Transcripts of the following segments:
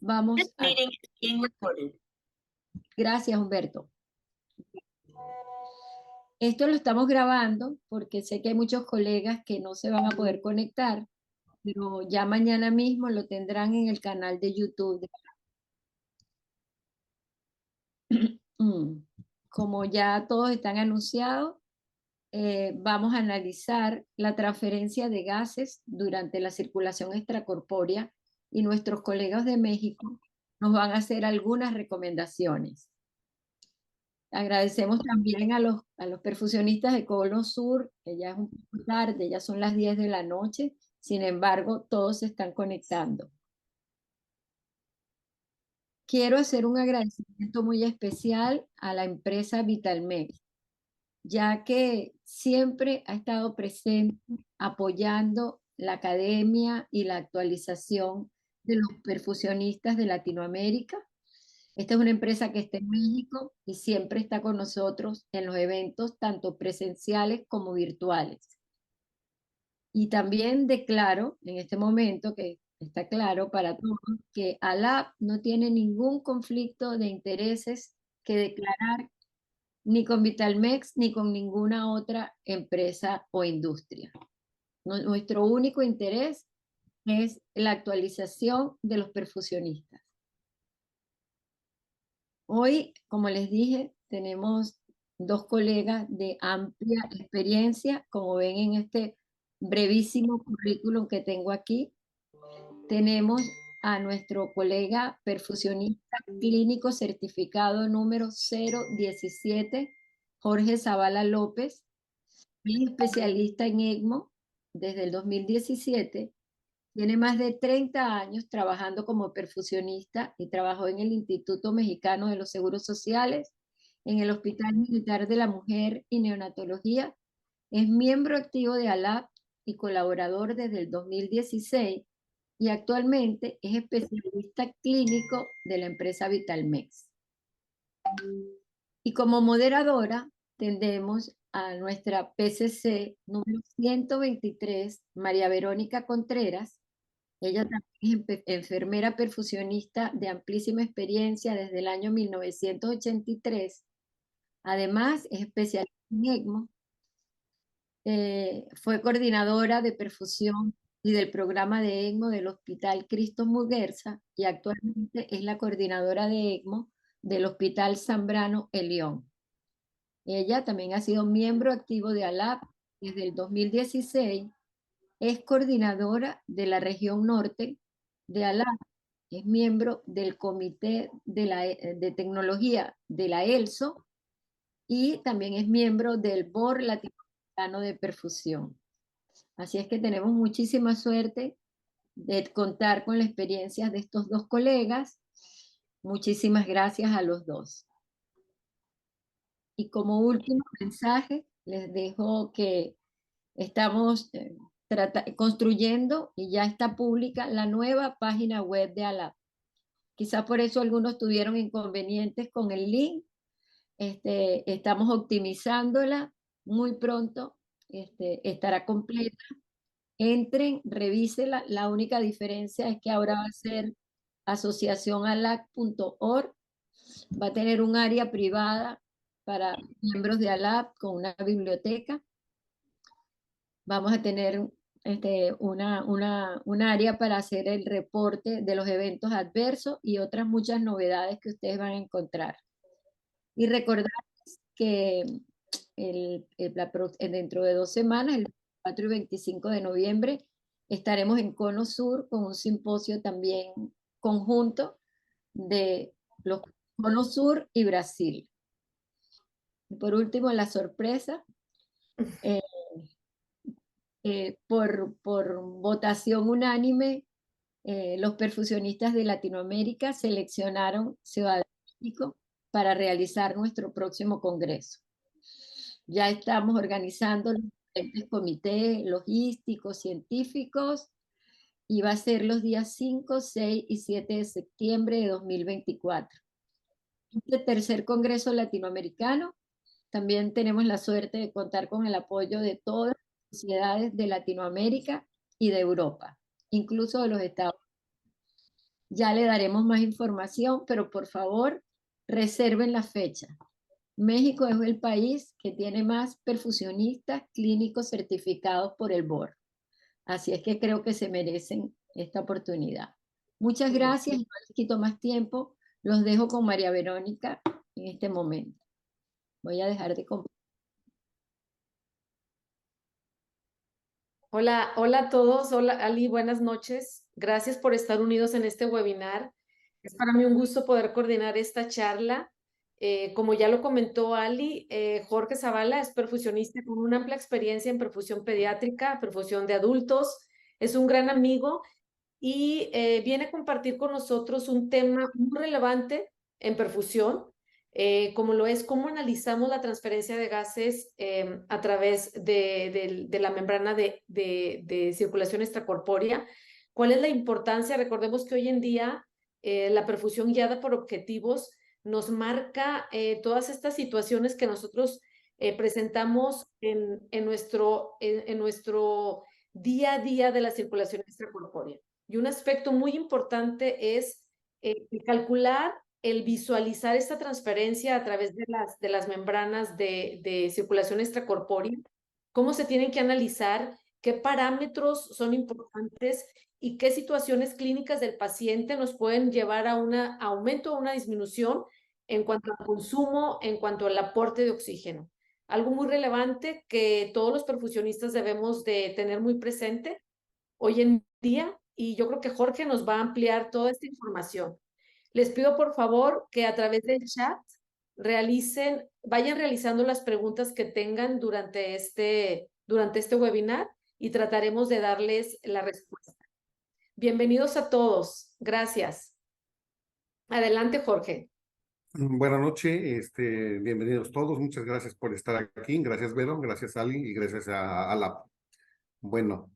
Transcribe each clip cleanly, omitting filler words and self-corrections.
Vamos a... Meeting is being recorded. Gracias, Humberto. Esto lo estamos grabando porque sé que hay muchos colegas que no se van a poder conectar, pero ya mañana mismo lo tendrán en el canal de YouTube. Como ya todos están anunciados, vamos a analizar la transferencia de gases durante la circulación extracorpórea y nuestros colegas de México nos van a hacer algunas recomendaciones. Agradecemos también a los perfusionistas de Cono Sur, que ya es un poco tarde, ya son las 10 de la noche, sin embargo, todos se están conectando. Quiero hacer un agradecimiento muy especial a la empresa Vitalmex, ya que siempre ha estado presente apoyando la academia y la actualización de los perfusionistas de Latinoamérica. Esta es una empresa que está en México y siempre está con nosotros en los eventos, tanto presenciales como virtuales. Y también declaro en este momento que está claro para todos que ALAP no tiene ningún conflicto de intereses que declarar ni con Vitalmex ni con ninguna otra empresa o industria. Nuestro único interés es la actualización de los perfusionistas. Hoy, como les dije, tenemos dos colegas de amplia experiencia, como ven en este brevísimo currículum que tengo aquí. Tenemos a nuestro colega perfusionista clínico certificado número 017, Jorge Zavala López, es especialista en ECMO desde el 2017. Tiene más de 30 años trabajando como perfusionista y trabajó en el Instituto Mexicano de los Seguros Sociales, en el Hospital Militar de la Mujer y Neonatología. Es miembro activo de ALAP y colaborador desde el 2016 y actualmente es especialista clínico de la empresa Vitalmex. Y como moderadora tendremos a nuestra PCC número 123, María Verónica Contreras. Ella también es enfermera perfusionista de amplísima experiencia desde el año 1983. Además, es especialista en ECMO. Fue coordinadora de perfusión y del programa de ECMO del Hospital Cristo Muguerza y actualmente es la coordinadora de ECMO del Hospital Zambrano El León. Ella también ha sido miembro activo de ALAP desde el 2016. Es coordinadora de la región norte de ALAP. Es miembro del Comité de Tecnología de la ELSO y también es miembro del Board Latinoamericano de Perfusión. Así es que tenemos muchísima suerte de contar con la experiencia de estos dos colegas. Muchísimas gracias a los dos. Y como último mensaje, les dejo que estamos construyendo y ya está pública la nueva página web de ALAP. Quizás por eso algunos tuvieron inconvenientes con el link. Estamos optimizándola muy pronto. Estará completa. Entren, revísela. La única diferencia es que ahora va a ser asociacionalap.org. Va a tener un área privada para miembros de ALAP con una biblioteca. Vamos a tener un área para hacer el reporte de los eventos adversos y otras muchas novedades que ustedes van a encontrar. Y recordar que dentro de 2 semanas, el 4 y 25 de noviembre, estaremos en Cono Sur con un simposio también conjunto de los Cono Sur y Brasil. Y por último, la sorpresa, eh, por votación unánime, los perfusionistas de Latinoamérica seleccionaron Ciudad de México para realizar nuestro próximo congreso. Ya estamos organizando los diferentes comités logísticos, científicos, y va a ser los días 5, 6 y 7 de septiembre de 2024. Este tercer congreso latinoamericano, también tenemos la suerte de contar con el apoyo de todas las sociedades de Latinoamérica y de Europa, incluso de los Estados Unidos. Ya le daremos más información, pero por favor, reserven la fecha. México es el país que tiene más perfusionistas clínicos certificados por el board. Así es que creo que se merecen esta oportunidad. Muchas gracias y no les quito más tiempo. Los dejo con María Verónica en este momento. Voy a dejar de compartir. Hola, hola a todos. Hola Ali, buenas noches. Gracias por estar unidos en este webinar. Es para mí un gusto poder coordinar esta charla. Como ya lo comentó Ali, Jorge Zavala es perfusionista con una amplia experiencia en perfusión pediátrica, perfusión de adultos. Es un gran amigo y viene a compartir con nosotros un tema muy relevante en perfusión, como lo es cómo analizamos la transferencia de gases a través de la membrana de circulación extracorpórea. ¿Cuál es la importancia? Recordemos que hoy en día la perfusión guiada por objetivos nos marca todas estas situaciones que nosotros presentamos en nuestro día a día de la circulación extracorpórea. Y un aspecto muy importante es calcular, el visualizar esta transferencia a través de las membranas de circulación extracorpórea, cómo se tienen que analizar, qué parámetros son importantes y qué situaciones clínicas del paciente nos pueden llevar a un aumento o una disminución en cuanto al consumo, en cuanto al aporte de oxígeno. Algo muy relevante que todos los perfusionistas debemos de tener muy presente hoy en día, y yo creo que Jorge nos va a ampliar toda esta información. Les pido por favor que a través del chat vayan realizando las preguntas que tengan durante este webinar y trataremos de darles la respuesta. Bienvenidos a todos. Gracias. Adelante, Jorge. Buenas noches, bienvenidos todos, muchas gracias por estar aquí, gracias Vero, gracias Ali y gracias a la. Bueno,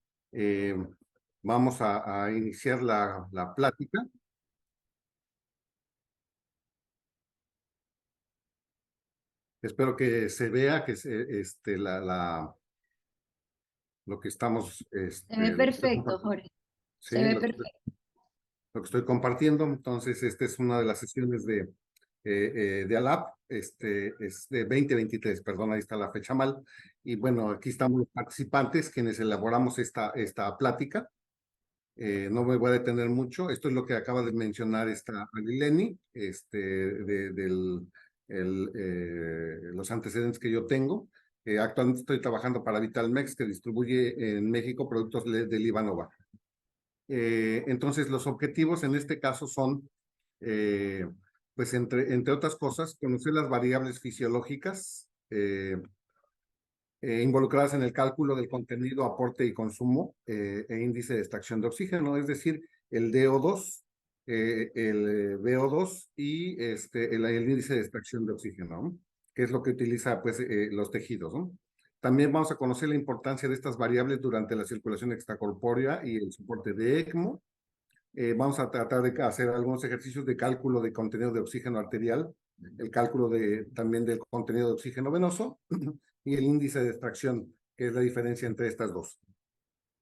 vamos a iniciar la plática. Espero que se vea que lo que estamos. Se ve perfecto, Jorge. Sí, Se ve perfecto. lo que estoy compartiendo. Entonces, esta es una de las sesiones de ALAP, es de 2023, perdón, ahí está la fecha mal. Y bueno, aquí estamos los participantes, quienes elaboramos esta plática. No me voy a detener mucho. Esto es lo que acaba de mencionar esta Alileni, los antecedentes que yo tengo. Actualmente estoy trabajando para Vitalmex, que distribuye en México productos de Livanova. Entonces, los objetivos en este caso son, pues, entre otras cosas, conocer las variables fisiológicas involucradas en el cálculo del contenido, aporte y consumo e índice de extracción de oxígeno, es decir, el DO2, el VO2 y el índice de extracción de oxígeno, ¿no? Que es lo que utiliza pues, los tejidos, ¿no? También vamos a conocer la importancia de estas variables durante la circulación extracorpórea y el soporte de ECMO. Vamos a tratar de hacer algunos ejercicios de cálculo de contenido de oxígeno arterial, el cálculo también del contenido de oxígeno venoso y el índice de extracción, que es la diferencia entre estas dos.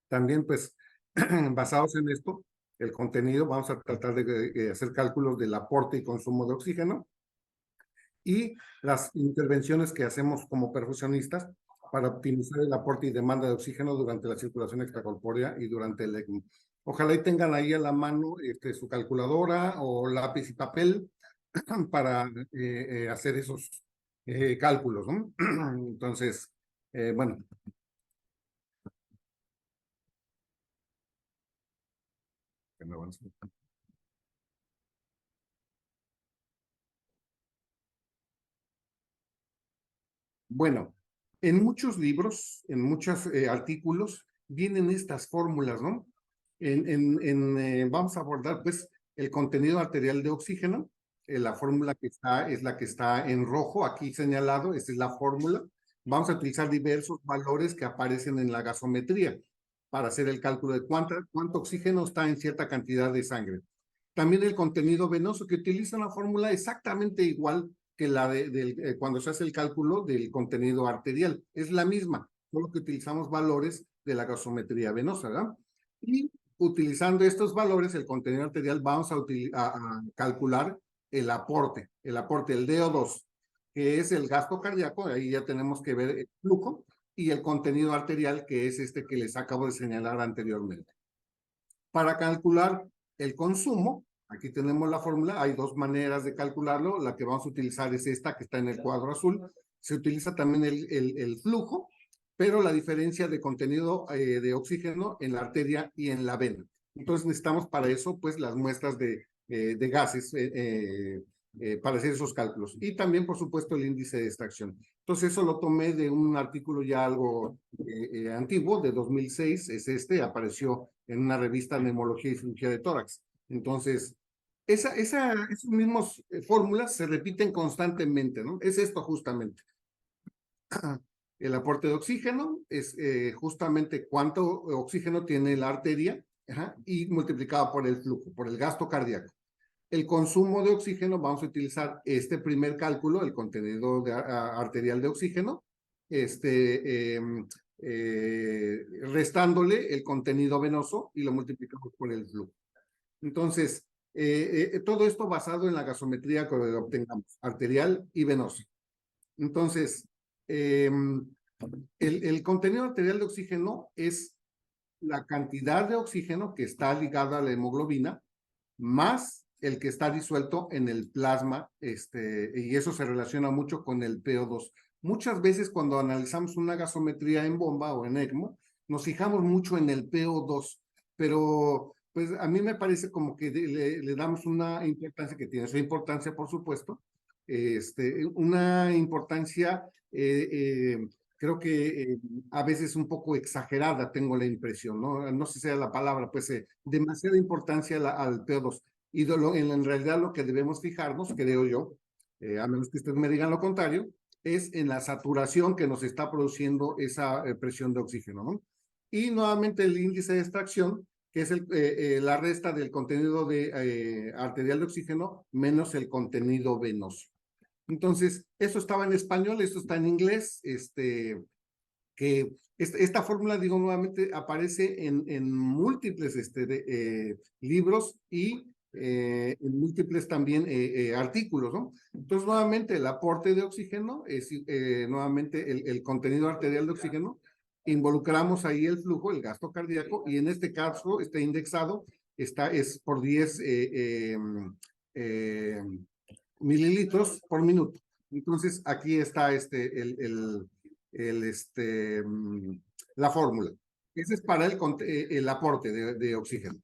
También, pues, basados en esto, el contenido, vamos a tratar de hacer cálculos del aporte y consumo de oxígeno y las intervenciones que hacemos como perfusionistas para optimizar el aporte y demanda de oxígeno durante la circulación extracorpórea y durante el ECMO. Ojalá y tengan ahí a la mano su calculadora o lápiz y papel para hacer esos cálculos, ¿no? Entonces, bueno. Bueno, en muchos libros, en muchos artículos, vienen estas fórmulas, ¿no? Vamos a abordar, pues, el contenido arterial de oxígeno. La fórmula que está es la que está en rojo, aquí señalado, esta es la fórmula. Vamos a utilizar diversos valores que aparecen en la gasometría para hacer el cálculo de cuánto oxígeno está en cierta cantidad de sangre. También el contenido venoso, que utiliza una fórmula exactamente igual que la cuando se hace el cálculo del contenido arterial. Es la misma, solo que utilizamos valores de la gasometría venosa, ¿verdad? Y utilizando estos valores, el contenido arterial, vamos a calcular el aporte, el DO2, que es el gasto cardíaco, ahí ya tenemos que ver el flujo, y el contenido arterial, que es este que les acabo de señalar anteriormente. Para calcular el consumo, aquí tenemos la fórmula, hay dos maneras de calcularlo, la que vamos a utilizar es esta que está en el cuadro azul, se utiliza también el flujo, pero la diferencia de contenido de oxígeno en la arteria y en la vena. Entonces necesitamos para eso pues las muestras de gases para hacer esos cálculos. Y también, por supuesto, el índice de extracción. Entonces eso lo tomé de un artículo ya algo antiguo, de 2006, es apareció en una revista de Neumología y Cirugía de Tórax. Entonces, esas mismas fórmulas se repiten constantemente, ¿no? Es esto justamente. El aporte de oxígeno es justamente cuánto oxígeno tiene la arteria y multiplicado por el flujo, por el gasto cardíaco. El consumo de oxígeno, vamos a utilizar este primer cálculo, el contenido arterial de oxígeno, restándole el contenido venoso y lo multiplicamos por el flujo. Entonces, todo esto basado en la gasometría que obtengamos, arterial y venosa. Entonces, el contenido arterial de oxígeno es la cantidad de oxígeno que está ligada a la hemoglobina más el que está disuelto en el plasma, y eso se relaciona mucho con el PO2. Muchas veces cuando analizamos una gasometría en bomba o en ECMO, nos fijamos mucho en el PO2, pero pues a mí me parece como que le damos una importancia que tiene su importancia, por supuesto, una importancia creo que a veces un poco exagerada, tengo la impresión, ¿no? No sé si sea la palabra, pues demasiada importancia al PO2. Y en realidad lo que debemos fijarnos, creo yo, a menos que ustedes me digan lo contrario, es en la saturación que nos está produciendo esa presión de oxígeno, ¿no? Y nuevamente el índice de extracción, que es la resta del contenido arterial de oxígeno menos el contenido venoso. Entonces, eso estaba en español, esto está en inglés, que esta fórmula, digo nuevamente, aparece en múltiples libros y en múltiples también artículos, ¿no? Entonces, nuevamente, el aporte de oxígeno es nuevamente el contenido arterial de oxígeno, involucramos ahí el flujo, el gasto cardíaco, y en este caso está indexado, es por 10 mililitros por minuto. Entonces, aquí está la fórmula. Ese es para el aporte de oxígeno.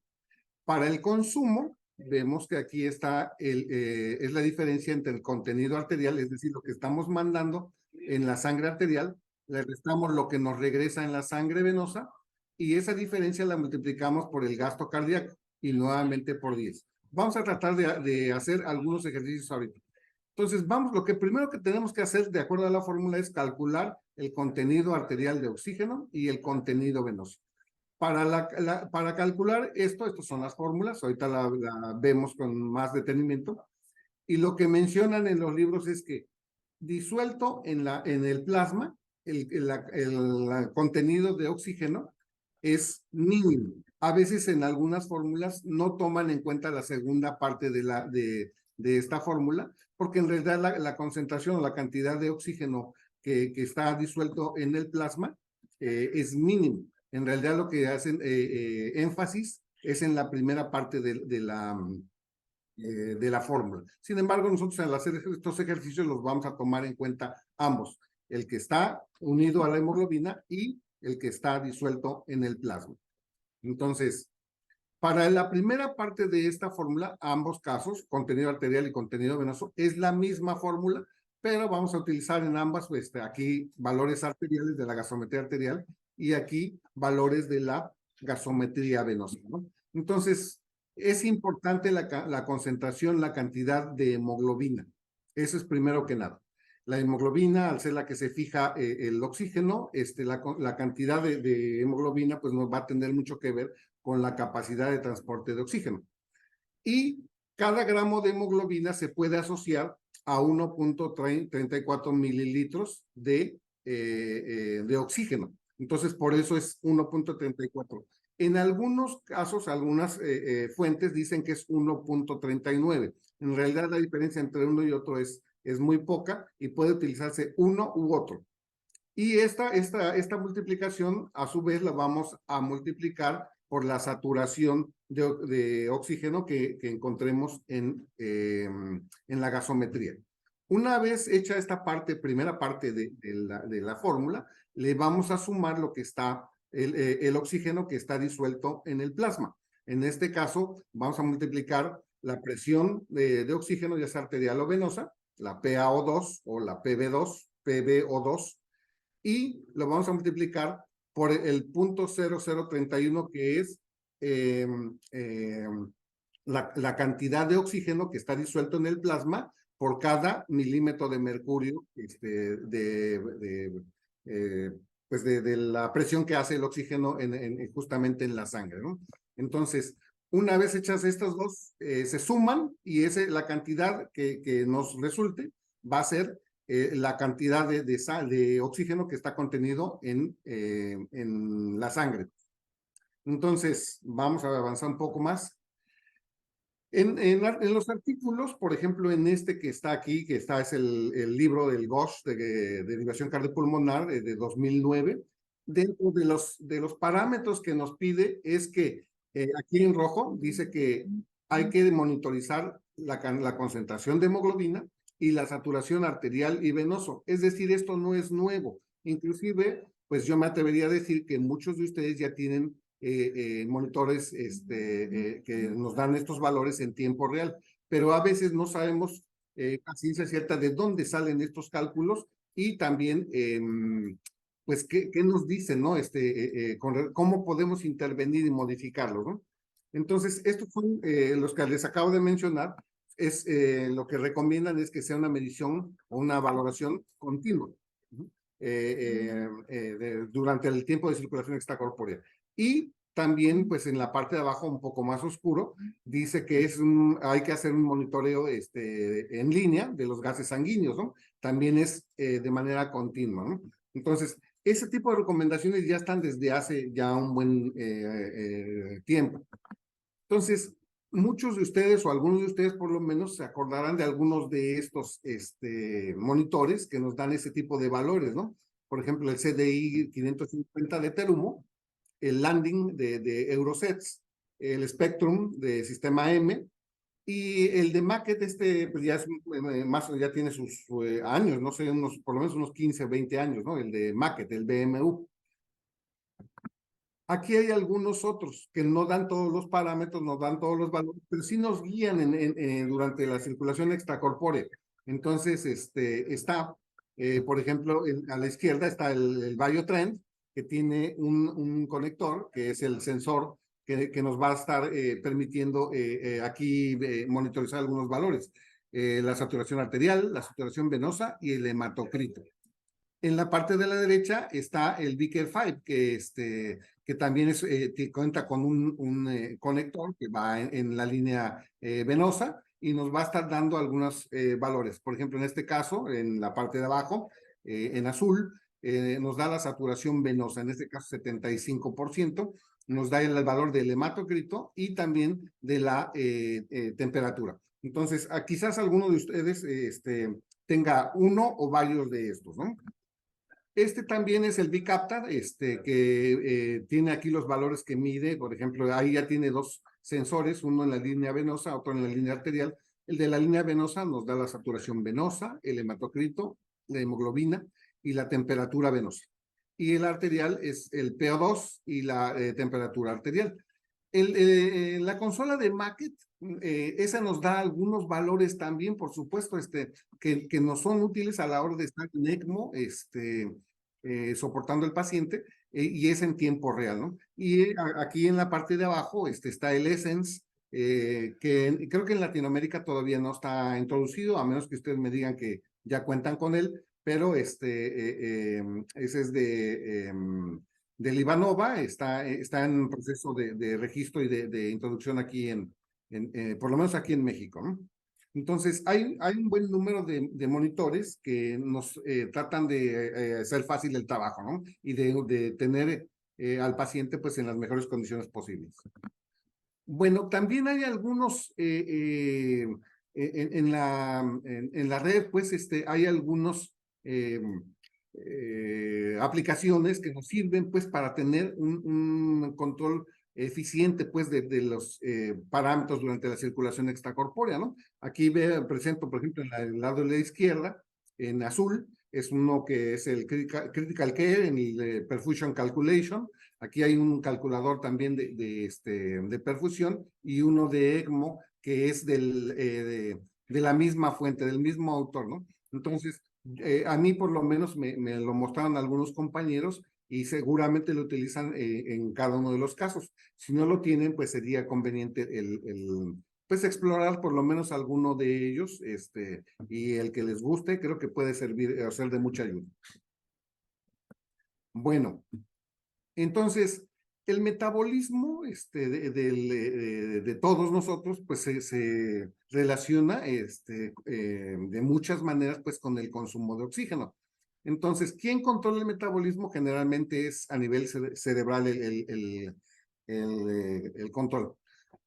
Para el consumo, vemos que aquí está es la diferencia entre el contenido arterial, es decir, lo que estamos mandando en la sangre arterial, le restamos lo que nos regresa en la sangre venosa, y esa diferencia la multiplicamos por el gasto cardíaco y nuevamente por 10. Vamos a tratar de hacer algunos ejercicios ahorita. Entonces, lo que primero que tenemos que hacer, de acuerdo a la fórmula, es calcular el contenido arterial de oxígeno y el contenido venoso. Para calcular estas son las fórmulas, ahorita la vemos con más detenimiento, y lo que mencionan en los libros es que disuelto en el plasma, el contenido de oxígeno es mínimo. A veces en algunas fórmulas no toman en cuenta la segunda parte de esta fórmula, porque en realidad la concentración o la cantidad de oxígeno que está disuelto en el plasma es mínimo. En realidad lo que hacen énfasis es en la primera parte de la fórmula. Sin embargo, nosotros al hacer estos ejercicios los vamos a tomar en cuenta ambos, el que está unido a la hemoglobina y el que está disuelto en el plasma. Entonces, para la primera parte de esta fórmula, ambos casos, contenido arterial y contenido venoso, es la misma fórmula, pero vamos a utilizar en ambas, aquí valores arteriales de la gasometría arterial y aquí valores de la gasometría venosa, ¿no? Entonces, es importante la concentración, la cantidad de hemoglobina. Eso es primero que nada. La hemoglobina, al ser la que se fija el oxígeno, la cantidad de hemoglobina pues nos va a tener mucho que ver con la capacidad de transporte de oxígeno. Y cada gramo de hemoglobina se puede asociar a 1.34 mililitros de oxígeno. Entonces, por eso es 1.34. En algunos casos, algunas fuentes dicen que es 1.39. En realidad la diferencia entre uno y otro es muy poca y puede utilizarse uno u otro. Y esta multiplicación, a su vez, la vamos a multiplicar por la saturación de oxígeno que encontremos en la gasometría. Una vez hecha esta primera parte de la fórmula, le vamos a sumar lo que está, el oxígeno que está disuelto en el plasma. En este caso, vamos a multiplicar la presión de oxígeno, ya sea arterial o venosa, la PaO2 o la PbO2, y lo vamos a multiplicar por el 0.0031, que es eh, eh, la cantidad de oxígeno que está disuelto en el plasma por cada milímetro de mercurio pues de la presión que hace el oxígeno justamente en la sangre, ¿no? Entonces, una vez hechas estas dos, se suman y la cantidad que nos resulte va a ser la cantidad de oxígeno que está contenido en la sangre. Entonces, vamos a avanzar un poco más. En los artículos, por ejemplo, en este que está aquí, que es el libro del GOSH de derivación cardiopulmonar de 2009, dentro de los parámetros que nos pide es que aquí en rojo dice que hay que monitorizar la concentración de hemoglobina y la saturación arterial y venoso. Es decir, esto no es nuevo. Inclusive, pues yo me atrevería a decir que muchos de ustedes ya tienen monitores que nos dan estos valores en tiempo real, pero a veces no sabemos a ciencia cierta de dónde salen estos cálculos y también pues qué nos dicen, ¿no? Cómo podemos intervenir y modificarlos, ¿no? Entonces, estos son los que les acabo de mencionar, lo que recomiendan es que sea una medición o una valoración continua durante el tiempo de circulación extracorpórea. Y también, pues en la parte de abajo, un poco más oscuro, dice que hay que hacer un monitoreo en línea de los gases sanguíneos, ¿no? También es de manera continua, ¿no? Entonces, ese tipo de recomendaciones ya están desde hace ya un buen tiempo. Entonces, muchos de ustedes o algunos de ustedes por lo menos se acordarán de algunos de estos monitores que nos dan ese tipo de valores, ¿no? Por ejemplo, el CDI 550 de Terumo, el Landing de Eurosets, el Spectrum de Sistema M y el de Macket, pues ya es ya tiene sus años, no sé, por lo menos unos 15, 20 años, ¿no? El de Macket, el BMU. Aquí hay algunos otros que no dan todos los parámetros, no dan todos los valores, pero sí nos guían durante la circulación extracorpórea. Entonces, está, por ejemplo, a la izquierda está el Biotrend, que tiene un conector, que es el sensor que nos va a estar permitiendo aquí monitorizar algunos valores. La saturación arterial, la saturación venosa y el hematocrito. En la parte de la derecha está el Vicker 5, que también cuenta con un conector que va en la línea venosa y nos va a estar dando algunos valores. Por ejemplo, en este caso, en la parte de abajo, en azul, nos da la saturación venosa, en este caso 75%, nos da el valor del hematocrito y también de la temperatura. Entonces, quizás alguno de ustedes tenga uno o varios de estos, ¿no? Este también es el Bicapta, que tiene aquí los valores que mide. Por ejemplo, ahí ya tiene dos sensores, uno en la línea venosa, otro en la línea arterial. El de la línea venosa nos da la saturación venosa, el hematocrito, la hemoglobina y la temperatura venosa. Y el arterial es el PO2 y la temperatura arterial. La consola de Macket, esa nos da algunos valores también, por supuesto, que nos son útiles a la hora de estar en ECMO, soportando al paciente, y es en tiempo real, ¿no? Y aquí en la parte de abajo está el Essence, que creo que en Latinoamérica todavía no está introducido, a menos que ustedes me digan que ya cuentan con él, pero ese es de Livanova, está en proceso de registro y de introducción aquí por lo menos aquí en México, ¿no? Entonces, hay un buen número de monitores que nos tratan de hacer fácil el trabajo, ¿no? Y de tener al paciente pues en las mejores condiciones posibles. Bueno, también hay algunos, en la red, pues hay algunos aplicaciones que nos sirven pues para tener un control eficiente pues de los parámetros durante la circulación extracorpórea, ¿no? Aquí presento, por ejemplo, en el lado de la izquierda, en azul, es uno que es el Critical Care, en el Perfusion Calculation. Aquí hay un calculador también de perfusión y uno de ECMO que es de la misma fuente, del mismo autor, ¿no? Entonces, a mí por lo menos me lo mostraron algunos compañeros y seguramente lo utilizan en cada uno de los casos. Si no lo tienen, pues sería conveniente pues explorar por lo menos alguno de ellos, y el que les guste, creo que puede servir o ser de mucha ayuda. Bueno, entonces, el metabolismo de todos nosotros, pues se relaciona de muchas maneras, pues con el consumo de oxígeno. Entonces, ¿quién controla el metabolismo? Generalmente es a nivel cerebral el control.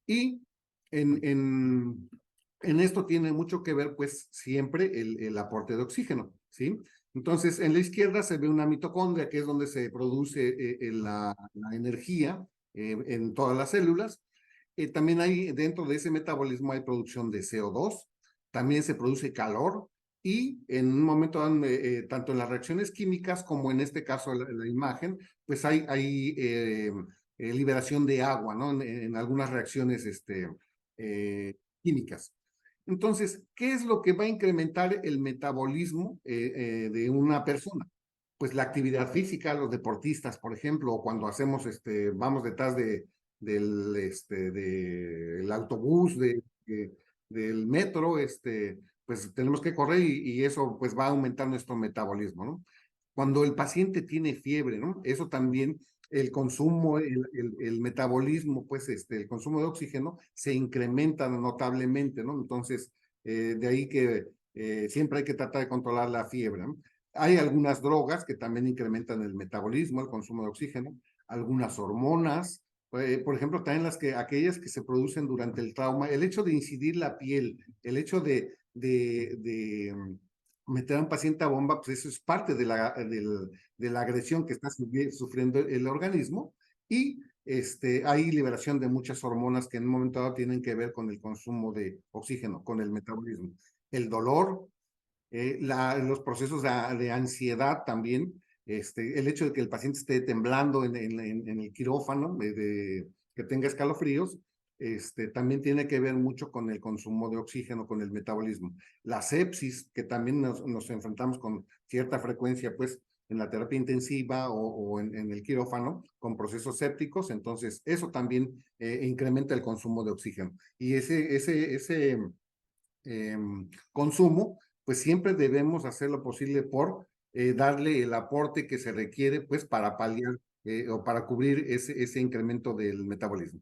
Y en esto tiene mucho que ver, pues, siempre el aporte de oxígeno, ¿sí? Entonces, en la izquierda se ve una mitocondria, que es donde se produce la energía en todas las células. También hay, dentro de ese metabolismo hay producción de CO2, también se produce calor, y en un momento, tanto en las reacciones químicas como en este caso la imagen, pues hay liberación de agua, ¿no? En algunas reacciones químicas. Entonces, ¿qué es lo que va a incrementar el metabolismo de una persona? Pues la actividad física, los deportistas, por ejemplo, o cuando hacemos, vamos detrás del autobús, del metro, pues tenemos que correr y eso pues va a aumentar nuestro metabolismo, ¿no? Cuando el paciente tiene fiebre, ¿no? Eso también, el consumo, el metabolismo, pues el consumo de oxígeno se incrementa notablemente, ¿no? Entonces, de ahí que siempre hay que tratar de controlar la fiebre, ¿no? Hay algunas drogas que también incrementan el metabolismo, el consumo de oxígeno, algunas hormonas, por ejemplo, también aquellas que se producen durante el trauma, el hecho de incidir la piel, el hecho de meter a un paciente a bomba, pues eso es parte de la agresión que está sufriendo el organismo, y hay liberación de muchas hormonas que en un momento dado tienen que ver con el consumo de oxígeno, con el metabolismo. El dolor, los procesos de ansiedad también, el hecho de que el paciente esté temblando en el quirófano, que tenga escalofríos, también tiene que ver mucho con el consumo de oxígeno, con el metabolismo. La sepsis, que también nos enfrentamos con cierta frecuencia, pues, en la terapia intensiva o en el quirófano, con procesos sépticos, entonces eso también incrementa el consumo de oxígeno. Y ese consumo, pues siempre debemos hacer lo posible por darle el aporte que se requiere, pues, para paliar o para cubrir ese incremento del metabolismo.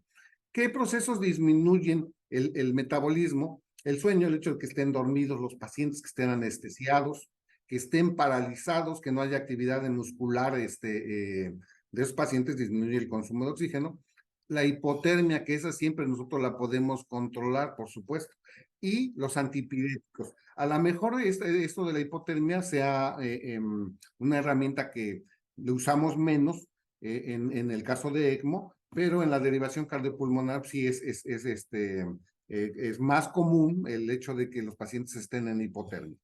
¿Qué procesos disminuyen el metabolismo? El sueño, el hecho de que estén dormidos los pacientes, que estén anestesiados, que estén paralizados, que no haya actividad muscular de esos pacientes, disminuye el consumo de oxígeno. La hipotermia, que esa siempre nosotros la podemos controlar, por supuesto, y los antipiréticos. A lo mejor esto de la hipotermia sea una herramienta que le usamos menos en el caso de ECMO, pero en la derivación cardiopulmonar sí es más común el hecho de que los pacientes estén en hipotermia.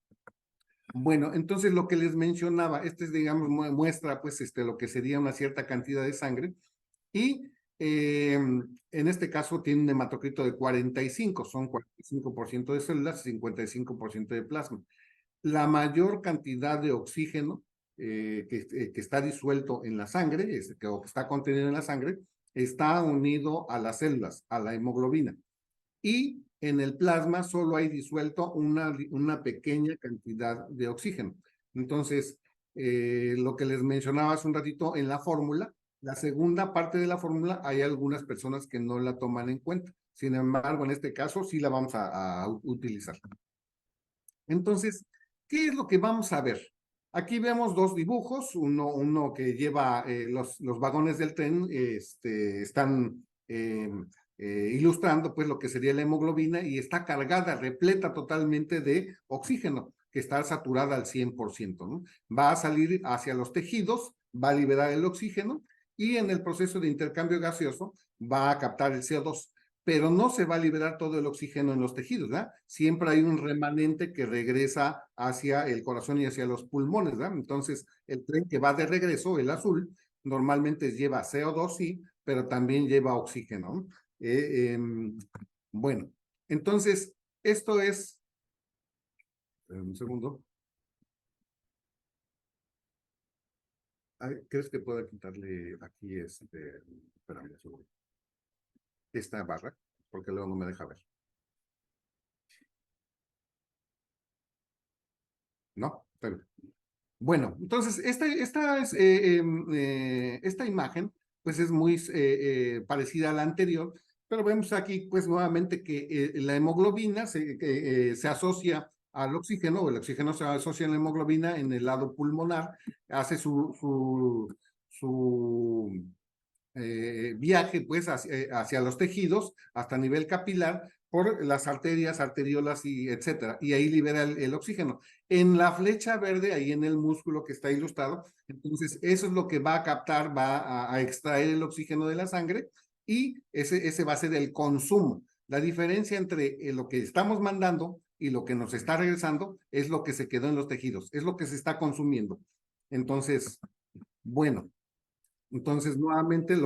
Bueno, entonces lo que les mencionaba, digamos, muestra pues lo que sería una cierta cantidad de sangre, y en este caso tiene un hematocrito de 45, son 45% de células, 55% de plasma. La mayor cantidad de oxígeno que está disuelto en la sangre, que está contenido en la sangre, está unido a las células, a la hemoglobina. Y en el plasma solo hay disuelto una pequeña cantidad de oxígeno. Entonces, lo que les mencionaba hace un ratito en la fórmula, la segunda parte de la fórmula, hay algunas personas que no la toman en cuenta. Sin embargo, en este caso sí la vamos a utilizar. Entonces, ¿qué es lo que vamos a ver? Aquí vemos dos dibujos, uno que lleva los vagones del tren, están ilustrando pues lo que sería la hemoglobina y está cargada, repleta totalmente de oxígeno, que está saturada al 100%, ¿no? Va a salir hacia los tejidos, va a liberar el oxígeno y en el proceso de intercambio gaseoso va a captar el CO2, pero no se va a liberar todo el oxígeno en los tejidos, ¿verdad? Siempre hay un remanente que regresa hacia el corazón y hacia los pulmones, ¿verdad? Entonces, el tren que va de regreso, el azul, normalmente lleva CO2, sí, pero también lleva oxígeno, ¿no? Bueno, entonces, esto es, un segundo. ¿Crees que pueda quitarle aquí espérame, esta barra? Porque luego no me deja ver. ¿No? Pero, bueno, entonces, esta imagen, pues es muy parecida a la anterior, pero vemos aquí, pues nuevamente que la hemoglobina se asocia al oxígeno, o el oxígeno se asocia a la hemoglobina en el lado pulmonar, hace su viaje pues hacia los tejidos hasta nivel capilar por las arterias, arteriolas y etcétera, y ahí libera el oxígeno. En la flecha verde, ahí en el músculo que está ilustrado, entonces eso es lo que va a captar, va a extraer el oxígeno de la sangre y ese va a ser el consumo. La diferencia entre lo que estamos mandando y lo que nos está regresando es lo que se quedó en los tejidos, es lo que se está consumiendo. Entonces, bueno, entonces, nuevamente,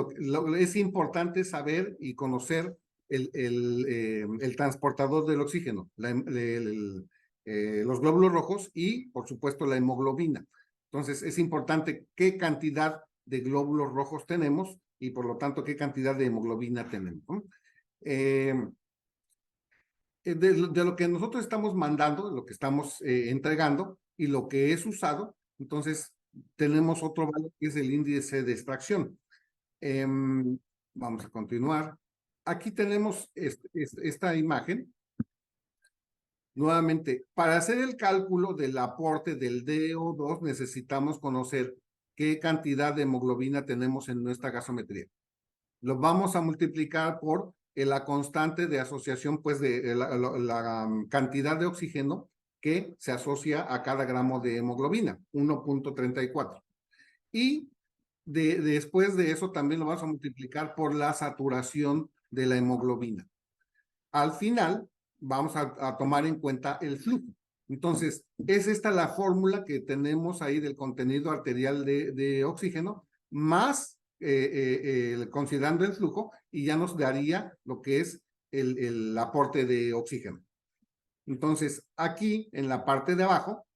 es importante saber y conocer el transportador del oxígeno, los glóbulos rojos y, por supuesto, la hemoglobina. Entonces, es importante qué cantidad de glóbulos rojos tenemos y, por lo tanto, qué cantidad de hemoglobina tenemos, ¿no? De lo que nosotros estamos mandando, de lo que estamos entregando y lo que es usado, entonces tenemos otro valor que es el índice de extracción. Vamos a continuar. Aquí tenemos esta imagen. Nuevamente, para hacer el cálculo del aporte del DO2 necesitamos conocer qué cantidad de hemoglobina tenemos en nuestra gasometría. Lo vamos a multiplicar por la constante de asociación, pues de la cantidad de oxígeno que se asocia a cada gramo de hemoglobina, 1.34. Y después de eso también lo vamos a multiplicar por la saturación de la hemoglobina. Al final vamos a tomar en cuenta el flujo. Entonces, es esta la fórmula que tenemos ahí del contenido arterial de oxígeno, más considerando el flujo, y ya nos daría lo que es el aporte de oxígeno. Entonces, aquí en la parte de abajo,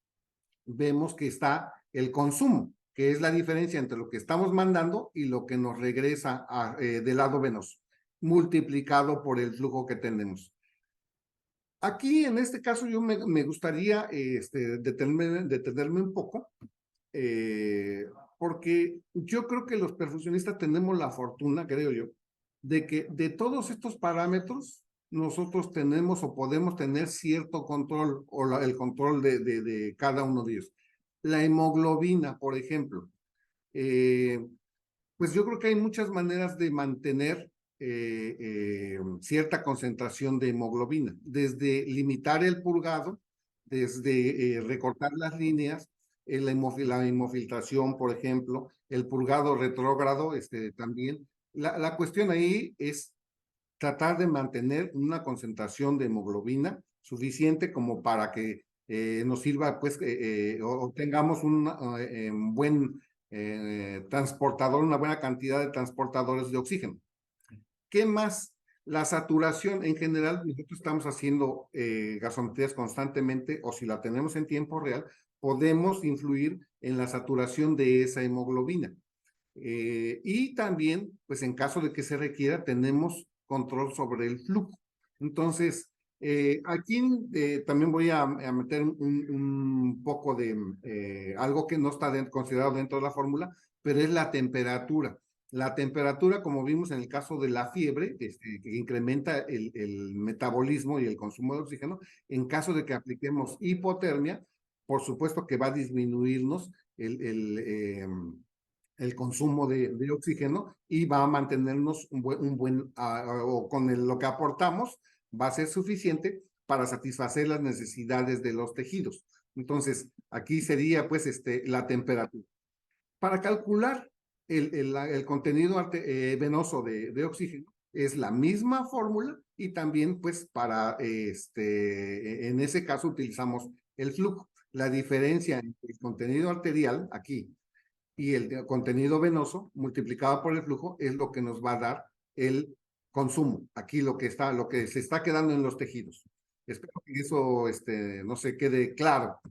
vemos que está el consumo, que es la diferencia entre lo que estamos mandando y lo que nos regresa del lado venoso, multiplicado por el flujo que tenemos. Aquí, en este caso, yo me gustaría detenerme un poco, porque yo creo que los perfusionistas tenemos la fortuna, creo yo, de que de todos estos parámetros, nosotros tenemos o podemos tener cierto control, o el control de cada uno de ellos. La hemoglobina, por ejemplo, pues yo creo que hay muchas maneras de mantener cierta concentración de hemoglobina, desde limitar el purgado, desde recortar las líneas, la hemofiltración, por ejemplo, el purgado retrógrado, también. La cuestión ahí es tratar de mantener una concentración de hemoglobina suficiente como para que nos sirva, pues, o tengamos un buen transportador, una buena cantidad de transportadores de oxígeno. ¿Qué más? La saturación en general, nosotros estamos haciendo gasometrías constantemente, o si la tenemos en tiempo real, podemos influir en la saturación de esa hemoglobina. Y también, pues en caso de que se requiera, tenemos control sobre el flujo. Entonces, aquí también voy a meter un poco de algo que no está considerado dentro de la fórmula, pero es la temperatura. La temperatura, como vimos en el caso de la fiebre, que incrementa el metabolismo y el consumo de oxígeno, en caso de que apliquemos hipotermia, por supuesto que va a disminuirnos el consumo de oxígeno y va a mantenernos o con lo que aportamos va a ser suficiente para satisfacer las necesidades de los tejidos. Entonces, aquí sería pues la temperatura. Para calcular el contenido venoso de oxígeno, es la misma fórmula y también pues en ese caso utilizamos el flujo. La diferencia entre el contenido arterial aquí y el contenido venoso multiplicado por el flujo es lo que nos va a dar el consumo. Aquí lo que se está quedando en los tejidos. Espero que eso no se quede claro.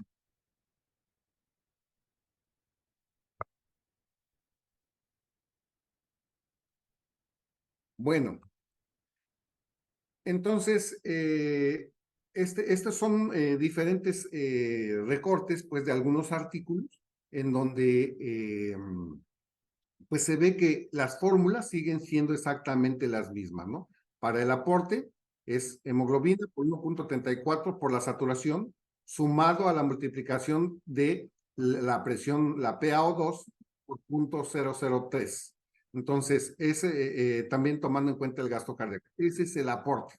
Bueno, entonces, estos son diferentes recortes pues, de algunos artículos en donde pues se ve que las fórmulas siguen siendo exactamente las mismas, ¿no? Para el aporte es hemoglobina por 1.34 por la saturación, sumado a la multiplicación de la presión, la PaO2 por 0.003. Entonces, también tomando en cuenta el gasto cardíaco. Ese es el aporte.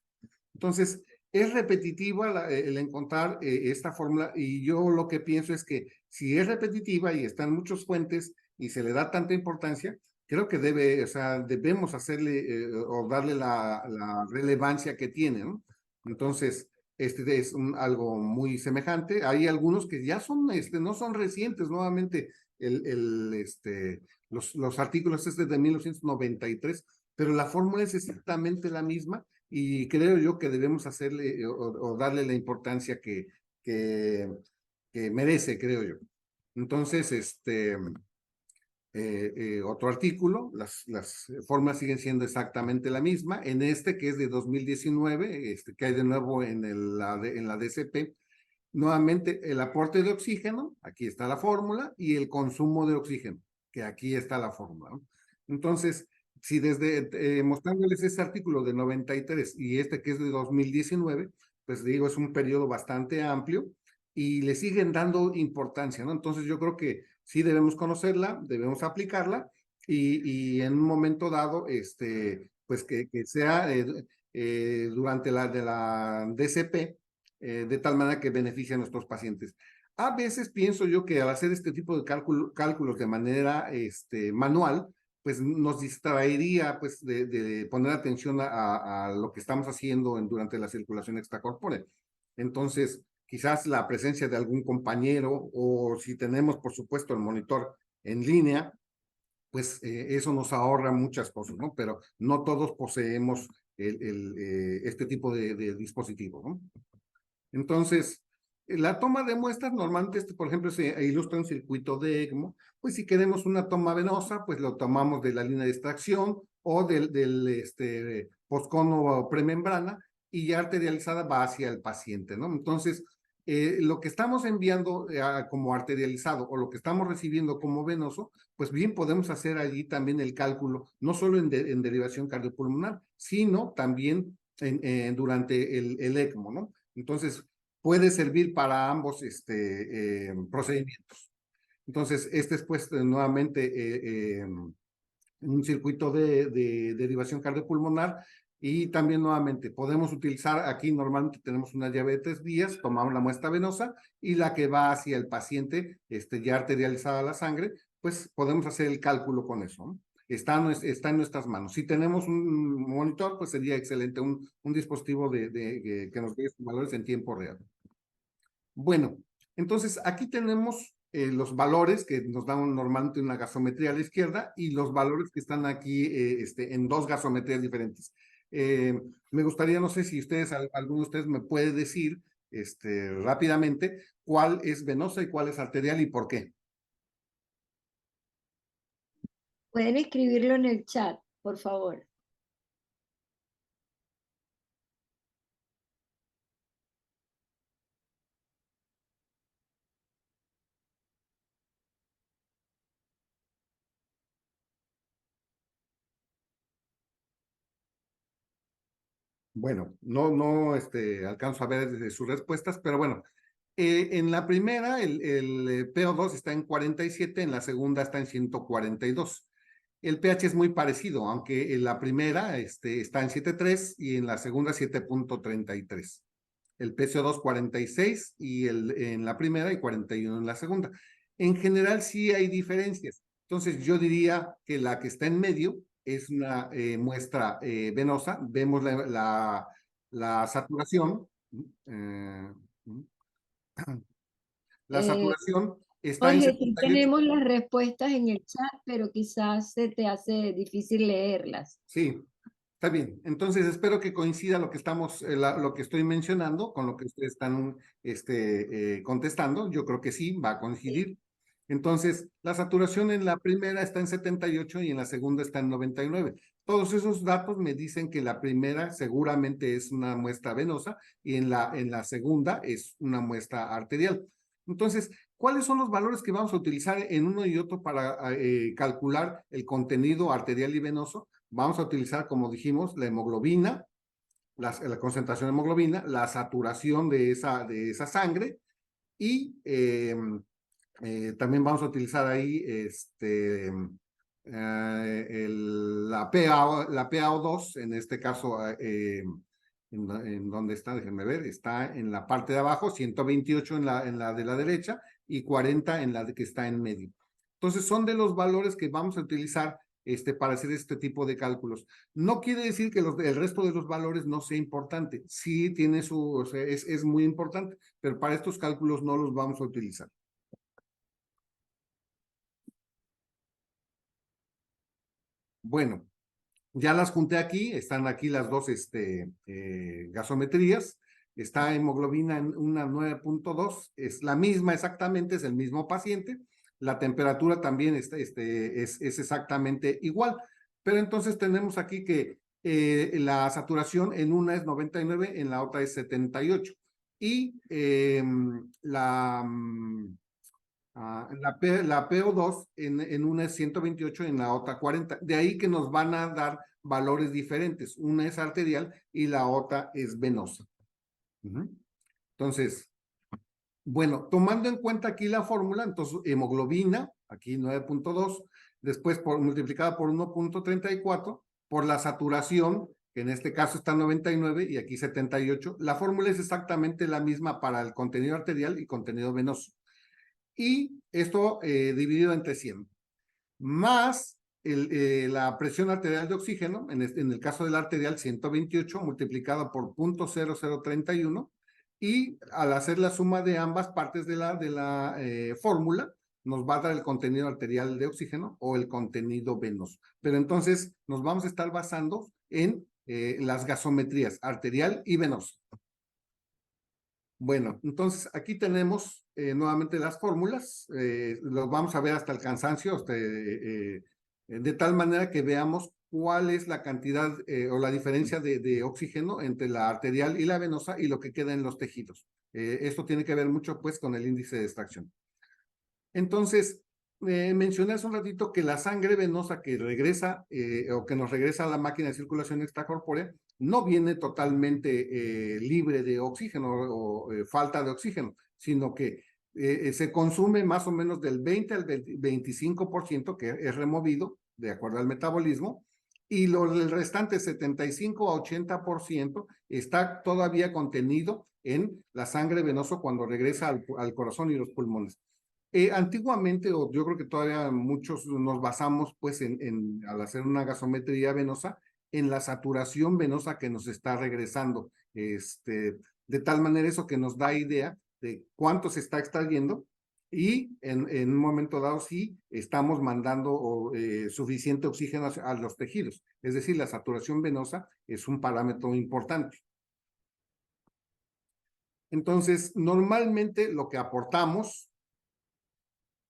Entonces, es repetitiva el encontrar esta fórmula y yo lo que pienso es que si es repetitiva y están muchas fuentes y se le da tanta importancia, creo que debemos hacerle o darle la relevancia que tiene, ¿no? Entonces, este es algo muy semejante. Hay algunos que ya son, no son recientes, nuevamente, los artículos de 1993, pero la fórmula es exactamente la misma y creo yo que debemos hacerle o darle la importancia que merece, creo yo. Entonces, otro artículo, las fórmulas siguen siendo exactamente la misma. En que es de 2019, que hay de nuevo en la DCP, nuevamente el aporte de oxígeno, aquí está la fórmula, y el consumo de oxígeno, que aquí está la fórmula, ¿no? Entonces, si mostrándoles ese artículo de 93 y que es de 2019, pues digo, es un periodo bastante amplio y le siguen dando importancia, ¿no? Entonces yo creo que sí debemos conocerla, debemos aplicarla y en un momento dado, pues que sea durante de la DCP, de tal manera que beneficie a nuestros pacientes. A veces pienso yo que al hacer este tipo de cálculos de manera manual, pues nos distraería pues de poner atención a lo que estamos haciendo durante la circulación extracorpórea. Entonces, quizás la presencia de algún compañero o si tenemos, por supuesto, el monitor en línea, pues eso nos ahorra muchas cosas, ¿no? Pero no todos poseemos este tipo de dispositivo, ¿no? Entonces, la toma de muestras normalmente, por ejemplo, se ilustra un circuito de ECMO, pues si queremos una toma venosa, pues lo tomamos de la línea de extracción o del postcono premembrana y ya arterializada va hacia el paciente, ¿no? Entonces, lo que estamos enviando como arterializado o lo que estamos recibiendo como venoso, pues bien podemos hacer allí también el cálculo, no solo en derivación cardiopulmonar, sino también durante el ECMO, ¿no? Entonces, puede servir para ambos procedimientos. Entonces, es pues nuevamente un circuito de derivación cardiopulmonar y también nuevamente podemos utilizar, aquí normalmente tenemos una llave de 3 vías, tomamos la muestra venosa y la que va hacia el paciente, ya arterializada la sangre, pues podemos hacer el cálculo con eso, ¿no? Está en nuestras manos. Si tenemos un monitor, pues sería excelente, un dispositivo que nos dé estos valores en tiempo real. Bueno, entonces aquí tenemos los valores que nos dan normalmente una gasometría a la izquierda y los valores que están aquí en dos gasometrías diferentes. Me gustaría, no sé si alguno de ustedes me puede decir rápidamente cuál es venosa y cuál es arterial y por qué. Pueden escribirlo en el chat, por favor. Bueno, no alcanzo a ver sus respuestas, pero bueno, En la primera, el PO2 está en 47, en la segunda está en 142. El pH es muy parecido, aunque en la primera está en 7.3 y en la segunda 7.33. El PCO2 46 y en la primera y 41 en la segunda. En general sí hay diferencias. Entonces yo diría que la que está en medio es una muestra venosa. Vemos la saturación. eh, la Eh, saturación está en Jorge, sí 78. tenemos las respuestas en el chat, pero quizás se te hace difícil leerlas. Sí, está bien. Entonces espero que coincida lo que lo que estoy mencionando con lo que ustedes están contestando. Yo creo que sí, va a Sí. coincidir. Entonces, la saturación en la primera está en 78 y en la segunda está en 99. Todos esos datos me dicen que la primera seguramente es una muestra venosa y en la segunda es una muestra arterial. Entonces, ¿cuáles son los valores que vamos a utilizar en uno y otro para calcular el contenido arterial y venoso? Vamos a utilizar, como dijimos, la hemoglobina, la concentración de hemoglobina, la saturación de esa sangre y también vamos a utilizar ahí la PaO2, en este caso, en donde está, déjenme ver, está en la parte de abajo, 128 en la de la derecha y 40 en la que está en medio. Entonces, son de los valores que vamos a utilizar para hacer este tipo de cálculos. No quiere decir que el resto de los valores no sea importante. Sí tiene o sea, es muy importante, pero para estos cálculos no los vamos a utilizar. Bueno, ya las junté aquí, están aquí las dos gasometrías. Está hemoglobina en una 9.2, es la misma exactamente, es el mismo paciente. La temperatura también es exactamente igual. Pero entonces tenemos aquí que la saturación en una es 99, en la otra es 78. Y la PO2 en una es 128, en la otra 40. De ahí que nos van a dar valores diferentes. Una es arterial y la otra es venosa. Entonces, bueno, tomando en cuenta aquí la fórmula, entonces hemoglobina, aquí 9.2, después multiplicada por 1.34, por la saturación, que en este caso está 99 y aquí 78. La fórmula es exactamente la misma para el contenido arterial y contenido venoso. Y esto dividido entre 100, más la presión arterial de oxígeno, en el caso del arterial 128, multiplicado por 0.0031, y al hacer la suma de ambas partes de la fórmula, nos va a dar el contenido arterial de oxígeno o el contenido venoso. Pero entonces nos vamos a estar basando en las gasometrías arterial y venoso. Bueno, entonces aquí tenemos nuevamente las fórmulas, los vamos a ver hasta el cansancio, de tal manera que veamos cuál es la cantidad o la diferencia de oxígeno entre la arterial y la venosa y lo que queda en los tejidos. Esto tiene que ver mucho pues con el índice de extracción. Entonces, mencioné hace un ratito que la sangre venosa que regresa o que nos regresa a la máquina de circulación extracorpórea no viene totalmente libre de oxígeno o falta de oxígeno, sino que se consume más o menos del 20 al 25% que es removido de acuerdo al metabolismo, y el restante 75 a 80% está todavía contenido en la sangre venosa cuando regresa al corazón y los pulmones. Antiguamente, o yo creo que todavía muchos nos basamos, pues, al hacer una gasometría venosa, en la saturación venosa que nos está regresando. De tal manera eso que nos da idea de cuánto se está extrayendo y en un momento dado sí estamos mandando suficiente oxígeno a los tejidos. Es decir, la saturación venosa es un parámetro importante. Entonces, normalmente lo que aportamos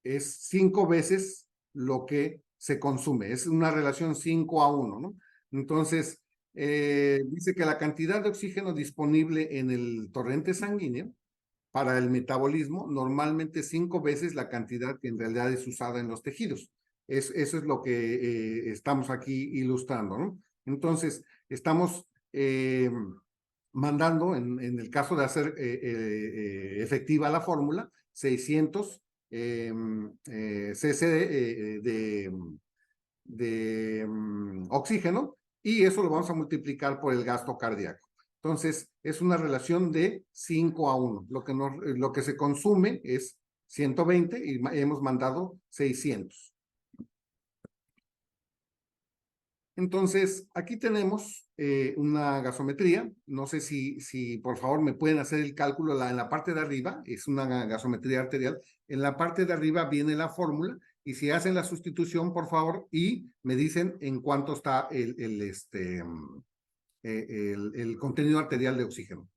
es 5 veces lo que se consume. Es una relación 5-1, ¿no? Entonces, dice que la cantidad de oxígeno disponible en el torrente sanguíneo para el metabolismo, normalmente 5 veces la cantidad que en realidad es usada en los tejidos. Eso es lo que estamos aquí ilustrando, ¿no? Entonces, estamos mandando, en el caso de hacer efectiva la fórmula, 600 cc de oxígeno, y eso lo vamos a multiplicar por el gasto cardíaco. Entonces, es una relación de 5:1. Lo que se consume es 120 y hemos mandado 600. Entonces, aquí tenemos una gasometría. No sé si por favor me pueden hacer el cálculo. En la parte de arriba es una gasometría arterial. En la parte de arriba viene la fórmula. Y si hacen la sustitución, por favor, y me dicen en cuánto está el contenido arterial de oxígeno.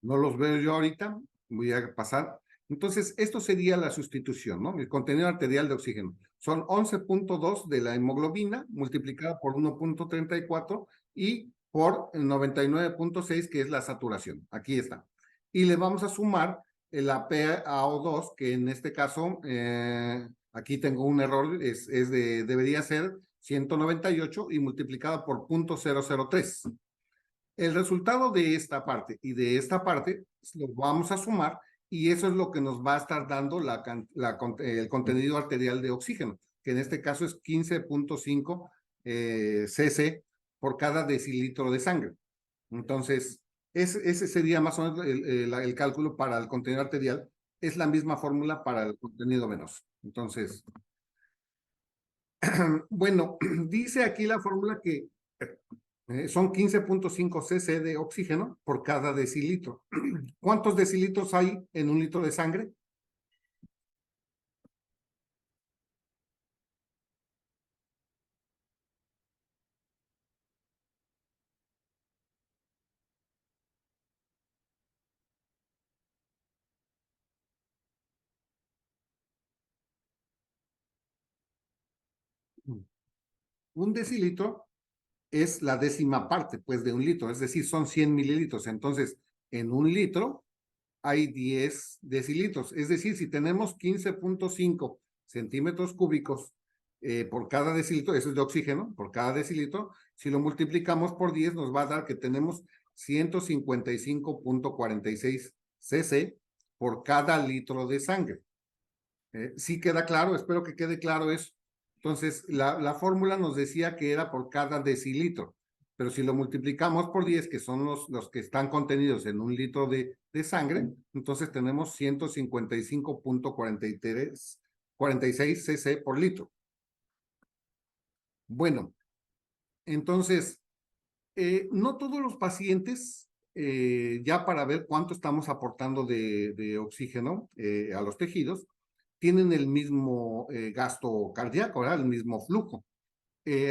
No los veo yo ahorita, voy a pasar. Entonces, esto sería la sustitución, ¿no? El contenido arterial de oxígeno. Son 11.2 de la hemoglobina multiplicada por 1.34 y por 99.6, que es la saturación. Aquí está. Y le vamos a sumar la PaO2, que en este caso, aquí tengo un error, debería ser 198 y multiplicada por 0.003. El resultado de esta parte y de esta parte lo vamos a sumar, y eso es lo que nos va a estar dando el contenido arterial de oxígeno, que en este caso es 15.5 cc por cada decilitro de sangre. Entonces, ese sería más o menos el cálculo para el contenido arterial. Es la misma fórmula para el contenido venoso. Entonces, bueno, dice aquí la fórmula que son 15.5 cc de oxígeno por cada decilitro. ¿Cuántos decilitros hay en un litro de sangre? Un decilitro es la décima parte, pues, de un litro, es decir, son 100 mililitros. Entonces, en un litro hay 10 decilitros. Es decir, si tenemos 15.5 centímetros cúbicos por cada decilitro, eso es de oxígeno, por cada decilitro, si lo multiplicamos por 10 nos va a dar que tenemos 155.46 cc por cada litro de sangre. ¿Sí queda claro? Espero que quede claro eso. Entonces, la fórmula nos decía que era por cada decilitro, pero si lo multiplicamos por 10, que son los que están contenidos en un litro de sangre, entonces tenemos 155.46 cc por litro. Bueno, entonces, no todos los pacientes, ya para ver cuánto estamos aportando de oxígeno a los tejidos, tienen el mismo gasto cardíaco, ¿verdad? El mismo flujo.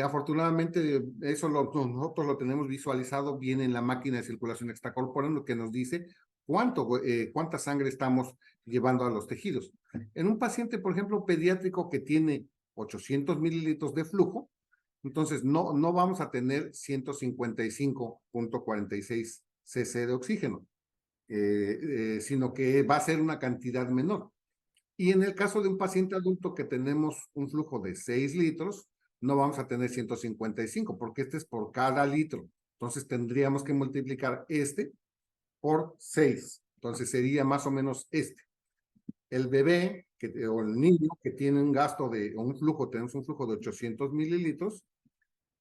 Afortunadamente, eso nosotros lo tenemos visualizado bien en la máquina de circulación extracorpórea, lo que nos dice cuánta sangre estamos llevando a los tejidos. En un paciente, por ejemplo, pediátrico que tiene 800 mililitros de flujo, entonces no vamos a tener 155.46 cc de oxígeno, sino que va a ser una cantidad menor. Y en el caso de un paciente adulto que tenemos un flujo de 6 litros, no vamos a tener 155, porque este es por cada litro. Entonces tendríamos que multiplicar este por 6. Entonces sería más o menos este. El bebé o el niño que tiene un gasto tenemos un flujo de 800 mililitros,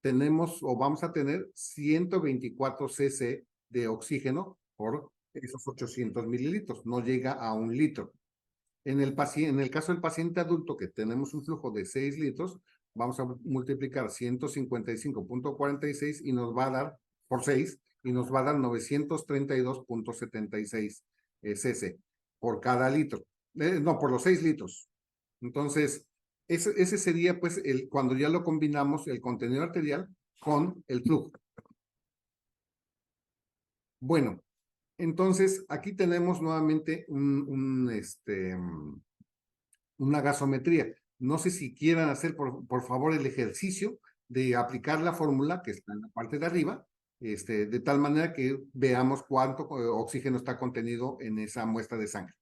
tenemos o vamos a tener 124 cc de oxígeno por esos 800 mililitros. No llega a un litro. En el caso del paciente adulto que tenemos un flujo de 6 litros, vamos a multiplicar 155.46 y nos va a dar por 6 y nos va a dar 932.76 cc por cada litro. No, por los 6 litros. Entonces, ese sería, pues, cuando ya lo combinamos, el contenido arterial con el flujo. Bueno, entonces, aquí tenemos nuevamente una gasometría. No sé si quieran hacer, por favor, el ejercicio de aplicar la fórmula que está en la parte de arriba, de tal manera que veamos cuánto oxígeno está contenido en esa muestra de sangre.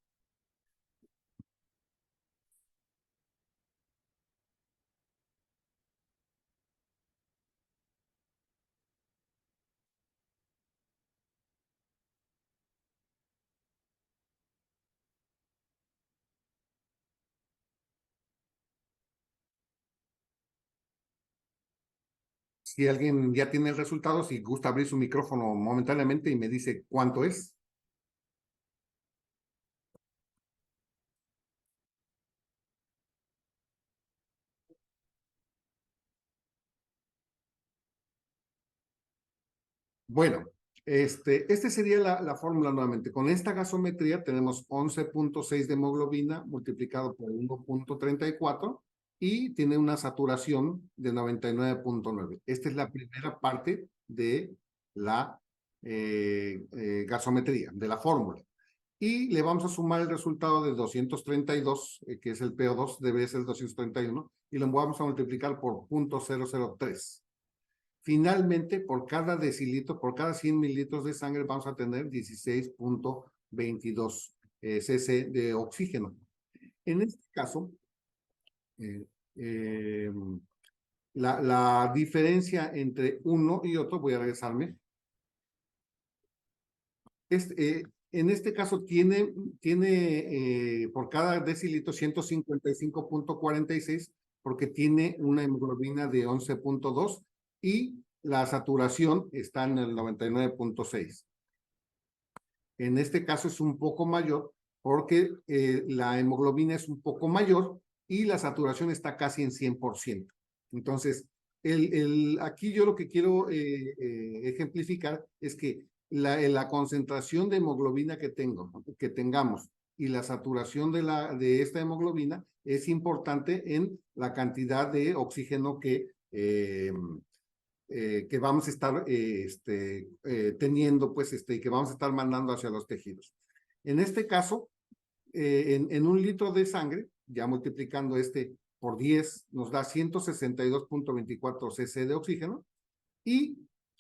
Si alguien ya tiene el resultado, si gusta abrir su micrófono momentáneamente y me dice cuánto es. Bueno, este sería la fórmula nuevamente. Con esta gasometría tenemos 11.6 de hemoglobina multiplicado por 1.34 y tiene una saturación de 99.9. Esta es la primera parte de la gasometría, de la fórmula. Y le vamos a sumar el resultado de 232, que es el PO2, debe ser 231, y lo vamos a multiplicar por 0.003. Finalmente, por cada decilitro, por cada 100 mililitros de sangre, vamos a tener 16.22 cc de oxígeno. En este caso, eh, eh, la diferencia entre uno y otro, voy a regresarme, en este caso tiene por cada decilitro 155.46 porque tiene una hemoglobina de 11.2 y la saturación está en el 99.6. En este caso es un poco mayor porque la hemoglobina es un poco mayor y la saturación está casi en 100%. Entonces, aquí yo lo que quiero ejemplificar es que la concentración de hemoglobina que tengamos y la saturación de esta hemoglobina es importante en la cantidad de oxígeno que vamos a estar teniendo, pues, que vamos a estar mandando hacia los tejidos. En este caso, en un litro de sangre, ya multiplicando por 10, nos da 162.24 cc de oxígeno, y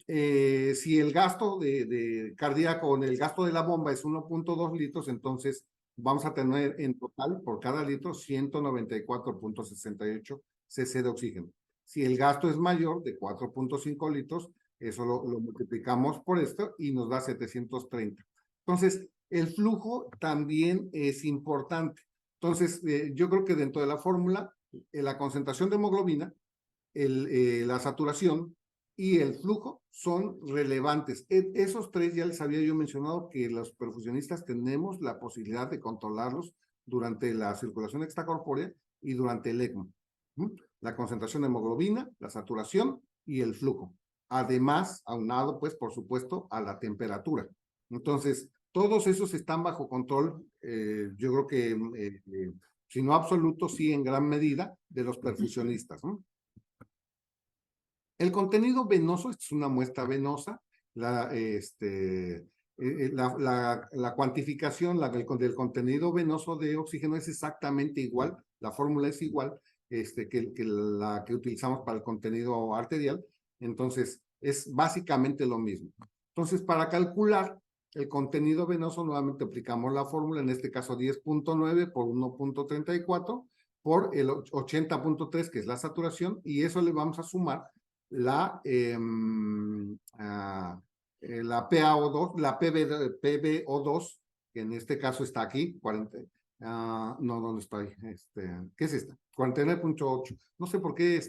si el gasto de cardíaco, el gasto de la bomba es 1.2 litros, entonces vamos a tener en total por cada litro 194.68 cc de oxígeno. Si el gasto es mayor de 4.5 litros, eso lo multiplicamos por esto y nos da 730. Entonces, el flujo también es importante. Entonces, yo creo que dentro de la fórmula, la concentración de hemoglobina, la saturación y el flujo son relevantes. Esos tres ya les había yo mencionado que los perfusionistas tenemos la posibilidad de controlarlos durante la circulación extracorpórea y durante el ECMO. La concentración de hemoglobina, la saturación y el flujo. Además, aunado, pues, por supuesto, a la temperatura. Entonces, todos esos están bajo control, yo creo que, si no absoluto, sí en gran medida, de los perfusionistas, ¿no? El contenido venoso, esta es una muestra venosa, la cuantificación del contenido venoso de oxígeno es exactamente igual, la fórmula es igual que la que utilizamos para el contenido arterial, entonces es básicamente lo mismo. Entonces, para calcular el contenido venoso, nuevamente aplicamos la fórmula, en este caso 10.9 por 1.34 por el 80.3, que es la saturación, y eso le vamos a sumar la PaO2, la PbO2, que en este caso está aquí, 40, no, ¿dónde estoy? ¿Qué es esta? 49.8. No sé por qué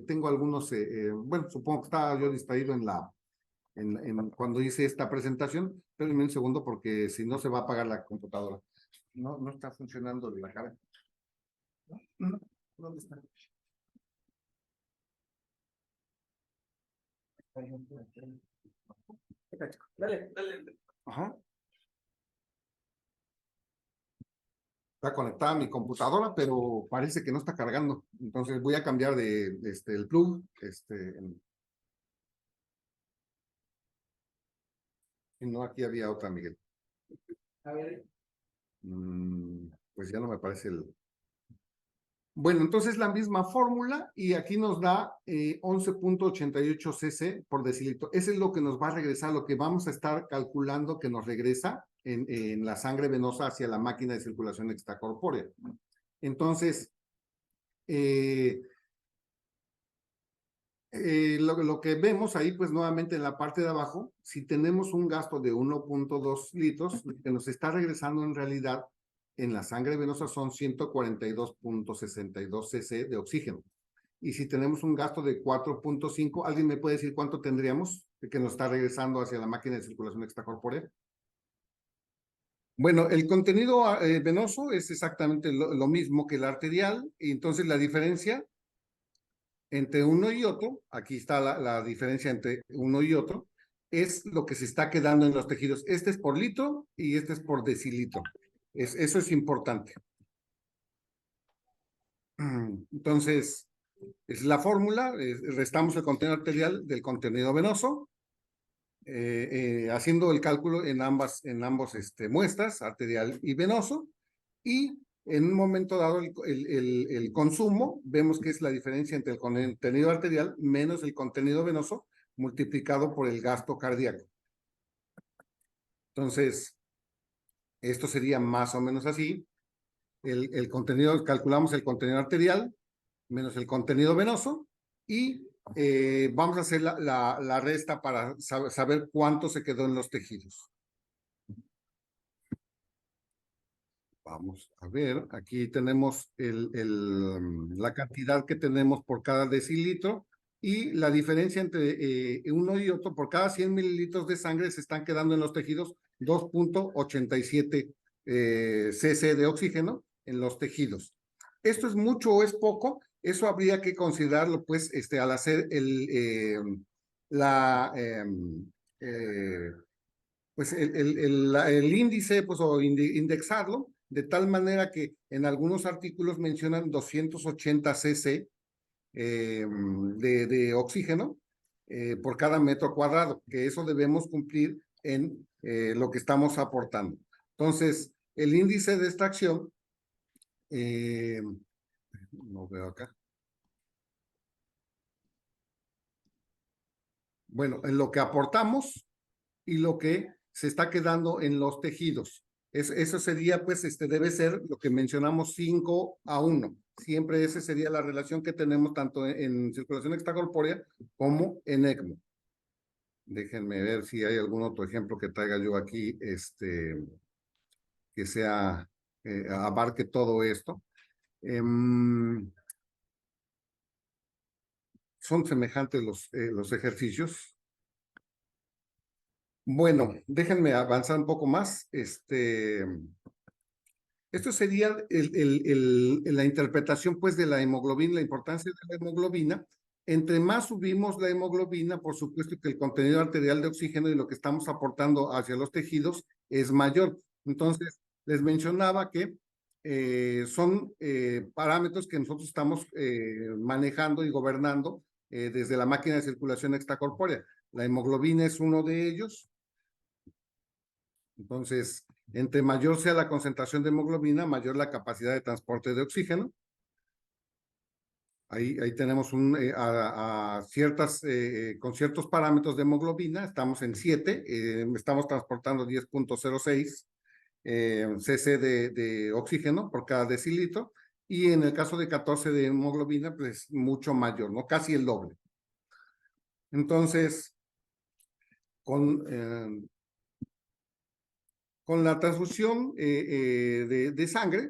tengo algunos, bueno, supongo que estaba yo distraído cuando hice esta presentación, pero un segundo porque si no se va a apagar la computadora. No está funcionando la cara. ¿No? ¿Dónde está? Dale. Ajá. Está conectada a mi computadora, pero parece que no está cargando. Entonces voy a cambiar el plug. Si no, aquí había otra, Miguel. A ver. Pues ya no me parece el... Bueno, entonces la misma fórmula y aquí nos da 11.88 cc por decilitro. Ese es lo que nos va a regresar, lo que vamos a estar calculando que nos regresa en la sangre venosa hacia la máquina de circulación extracorpórea. Entonces, lo que vemos ahí, pues nuevamente en la parte de abajo, si tenemos un gasto de 1.2 litros, lo que nos está regresando en realidad en la sangre venosa son 142.62 cc de oxígeno. Y si tenemos un gasto de 4.5, ¿alguien me puede decir cuánto tendríamos que nos está regresando hacia la máquina de circulación extracorpórea? Bueno, el contenido venoso es exactamente lo mismo que el arterial, y entonces la diferencia entre uno y otro, aquí está la diferencia entre uno y otro, es lo que se está quedando en los tejidos. Este es por litro y este es por decilitro. Eso es importante. Entonces, es la fórmula, restamos el contenido arterial del contenido venoso, haciendo el cálculo en ambos muestras, arterial y venoso, y en un momento dado el consumo, vemos que es la diferencia entre el contenido arterial menos el contenido venoso multiplicado por el gasto cardíaco. Entonces, esto sería más o menos así. Calculamos el contenido arterial menos el contenido venoso y vamos a hacer la resta para saber cuánto se quedó en los tejidos. Vamos a ver, aquí tenemos la cantidad que tenemos por cada decilitro y la diferencia entre uno y otro, por cada 100 mililitros de sangre se están quedando en los tejidos 2.87 cc de oxígeno en los tejidos. ¿Esto es mucho o es poco? Eso habría que considerarlo, pues, al hacer el índice, pues, o indexarlo, de tal manera que en algunos artículos mencionan 280 cc de oxígeno por cada metro cuadrado, que eso debemos cumplir en lo que estamos aportando. Entonces, el índice de extracción, no veo acá. Bueno, en lo que aportamos y lo que se está quedando en los tejidos. Eso sería, pues, debe ser lo que mencionamos 5:1. Siempre esa sería la relación que tenemos tanto en circulación extracorpórea como en ECMO. Déjenme ver si hay algún otro ejemplo que traiga yo aquí, que sea, abarque todo esto. Son semejantes los ejercicios. Bueno, déjenme avanzar un poco más. Esto sería la interpretación, pues, de la hemoglobina, la importancia de la hemoglobina. Entre más subimos la hemoglobina, por supuesto que el contenido arterial de oxígeno y lo que estamos aportando hacia los tejidos es mayor. Entonces, les mencionaba que son parámetros que nosotros estamos manejando y gobernando desde la máquina de circulación extracorpórea. La hemoglobina es uno de ellos. Entonces, entre mayor sea la concentración de hemoglobina, mayor la capacidad de transporte de oxígeno. Ahí tenemos con ciertos parámetros de hemoglobina, estamos en 7, estamos transportando 10.06 cc de oxígeno por cada decilitro, y en el caso de 14 de hemoglobina, pues mucho mayor, ¿no? Casi el doble. Entonces, con la transfusión de sangre,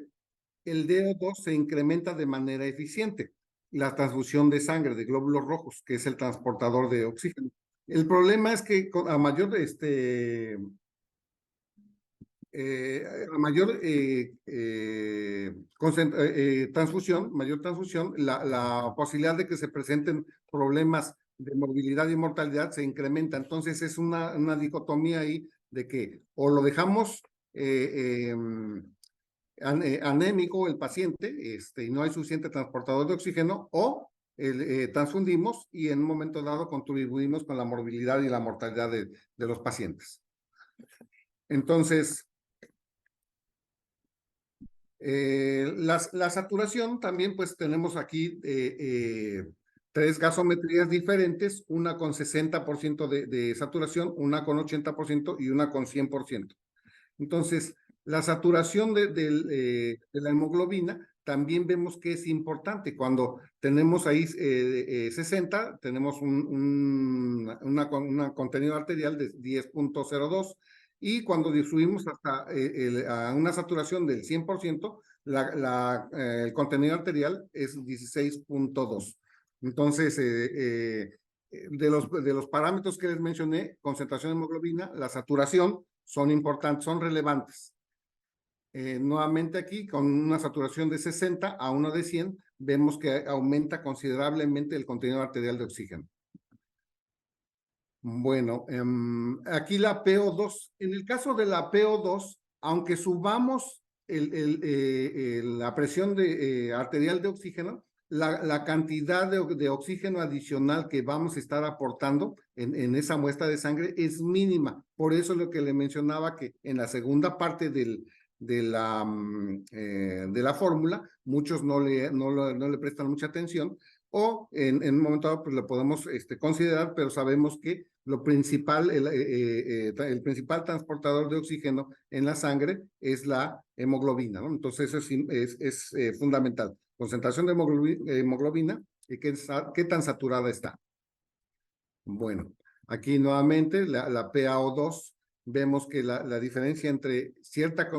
el DO2 se incrementa de manera eficiente. La transfusión de sangre de glóbulos rojos, que es el transportador de oxígeno. El problema es que a mayor mayor transfusión, la posibilidad de que se presenten problemas de morbilidad y mortalidad se incrementa. Entonces es una dicotomía ahí de que o lo dejamos anémico el paciente, y no hay suficiente transportador de oxígeno, o transfundimos y en un momento dado contribuimos con la morbilidad y la mortalidad de los pacientes. Entonces, la saturación también, pues tenemos aquí tres gasometrías diferentes, una con 60% de saturación, una con 80% y una con 100%. Entonces, la saturación de la hemoglobina también vemos que es importante. Cuando tenemos ahí 60, tenemos un contenido arterial de 10.02, y cuando subimos hasta a una saturación del 100%, el contenido arterial es 16.2. Entonces, de los parámetros que les mencioné, concentración de hemoglobina, la saturación, son importantes, son relevantes. Nuevamente aquí, con una saturación de 60 a una de 100, vemos que aumenta considerablemente el contenido arterial de oxígeno. Bueno, aquí la PO2. En el caso de la PO2, aunque subamos la presión arterial de oxígeno, la cantidad de oxígeno adicional que vamos a estar aportando en esa muestra de sangre es mínima. Por eso lo que le mencionaba, que en la segunda parte de la fórmula, muchos no le prestan mucha atención, o en un momento dado pues lo podemos considerar, pero sabemos que lo principal, el principal transportador de oxígeno en la sangre es la hemoglobina, ¿no? Entonces eso es fundamental. Concentración de hemoglobina y qué tan saturada está. Bueno, aquí nuevamente la PaO2, vemos que la diferencia entre cierta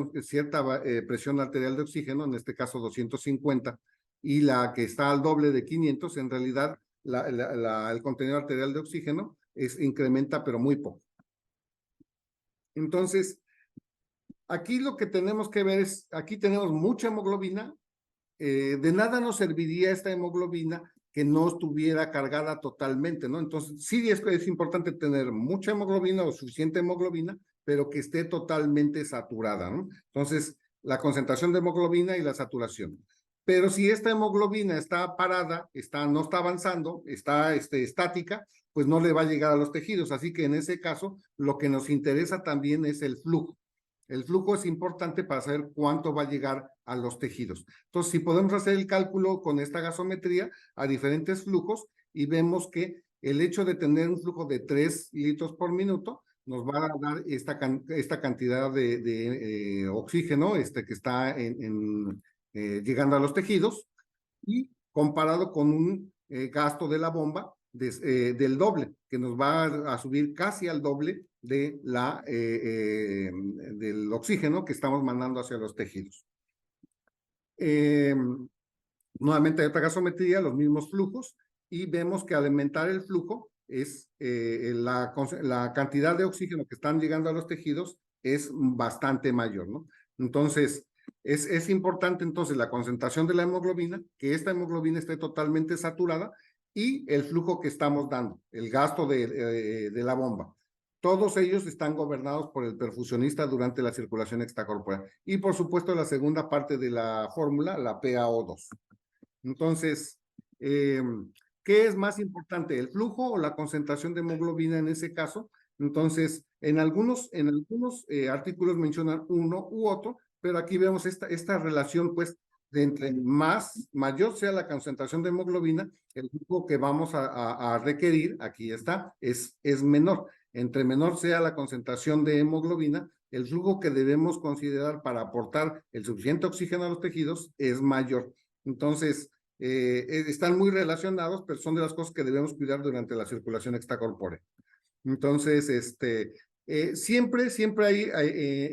presión arterial de oxígeno, en este caso 250, y la que está al doble de 500, en realidad el contenido arterial de oxígeno incrementa, pero muy poco. Entonces, aquí lo que tenemos que ver es, aquí tenemos mucha hemoglobina. De nada nos serviría esta hemoglobina que no estuviera cargada totalmente, ¿no? Entonces, sí es importante tener mucha hemoglobina o suficiente hemoglobina, pero que esté totalmente saturada, ¿no? Entonces, la concentración de hemoglobina y la saturación. Pero si esta hemoglobina está parada, no está avanzando, está estática, pues no le va a llegar a los tejidos. Así que en ese caso, lo que nos interesa también es el flujo. El flujo es importante para saber cuánto va a llegar a los tejidos. Entonces, si podemos hacer el cálculo con esta gasometría a diferentes flujos, y vemos que el hecho de tener un flujo de 3 litros por minuto nos va a dar esta cantidad de oxígeno que está llegando a los tejidos, y comparado con un gasto de la bomba del doble, que nos va a subir casi al doble del oxígeno que estamos mandando hacia los tejidos. Nuevamente hay otra gasometría, los mismos flujos, y vemos que al aumentar el flujo, la cantidad de oxígeno que están llegando a los tejidos es bastante mayor, ¿no? Entonces, es importante entonces la concentración de la hemoglobina, que esta hemoglobina esté totalmente saturada, y el flujo que estamos dando, el gasto de la bomba. Todos ellos están gobernados por el perfusionista durante la circulación extracorporal. Y por supuesto la segunda parte de la fórmula, la PaO2. Entonces, ¿qué es más importante, el flujo o la concentración de hemoglobina en ese caso? Entonces, en algunos artículos mencionan uno u otro, pero aquí vemos esta relación, pues, de entre mayor sea la concentración de hemoglobina, el flujo que vamos a requerir, aquí está, es menor. Entre menor sea la concentración de hemoglobina, el flujo que debemos considerar para aportar el suficiente oxígeno a los tejidos es mayor. Entonces, están muy relacionados, pero son de las cosas que debemos cuidar durante la circulación extracorpórea. Entonces, siempre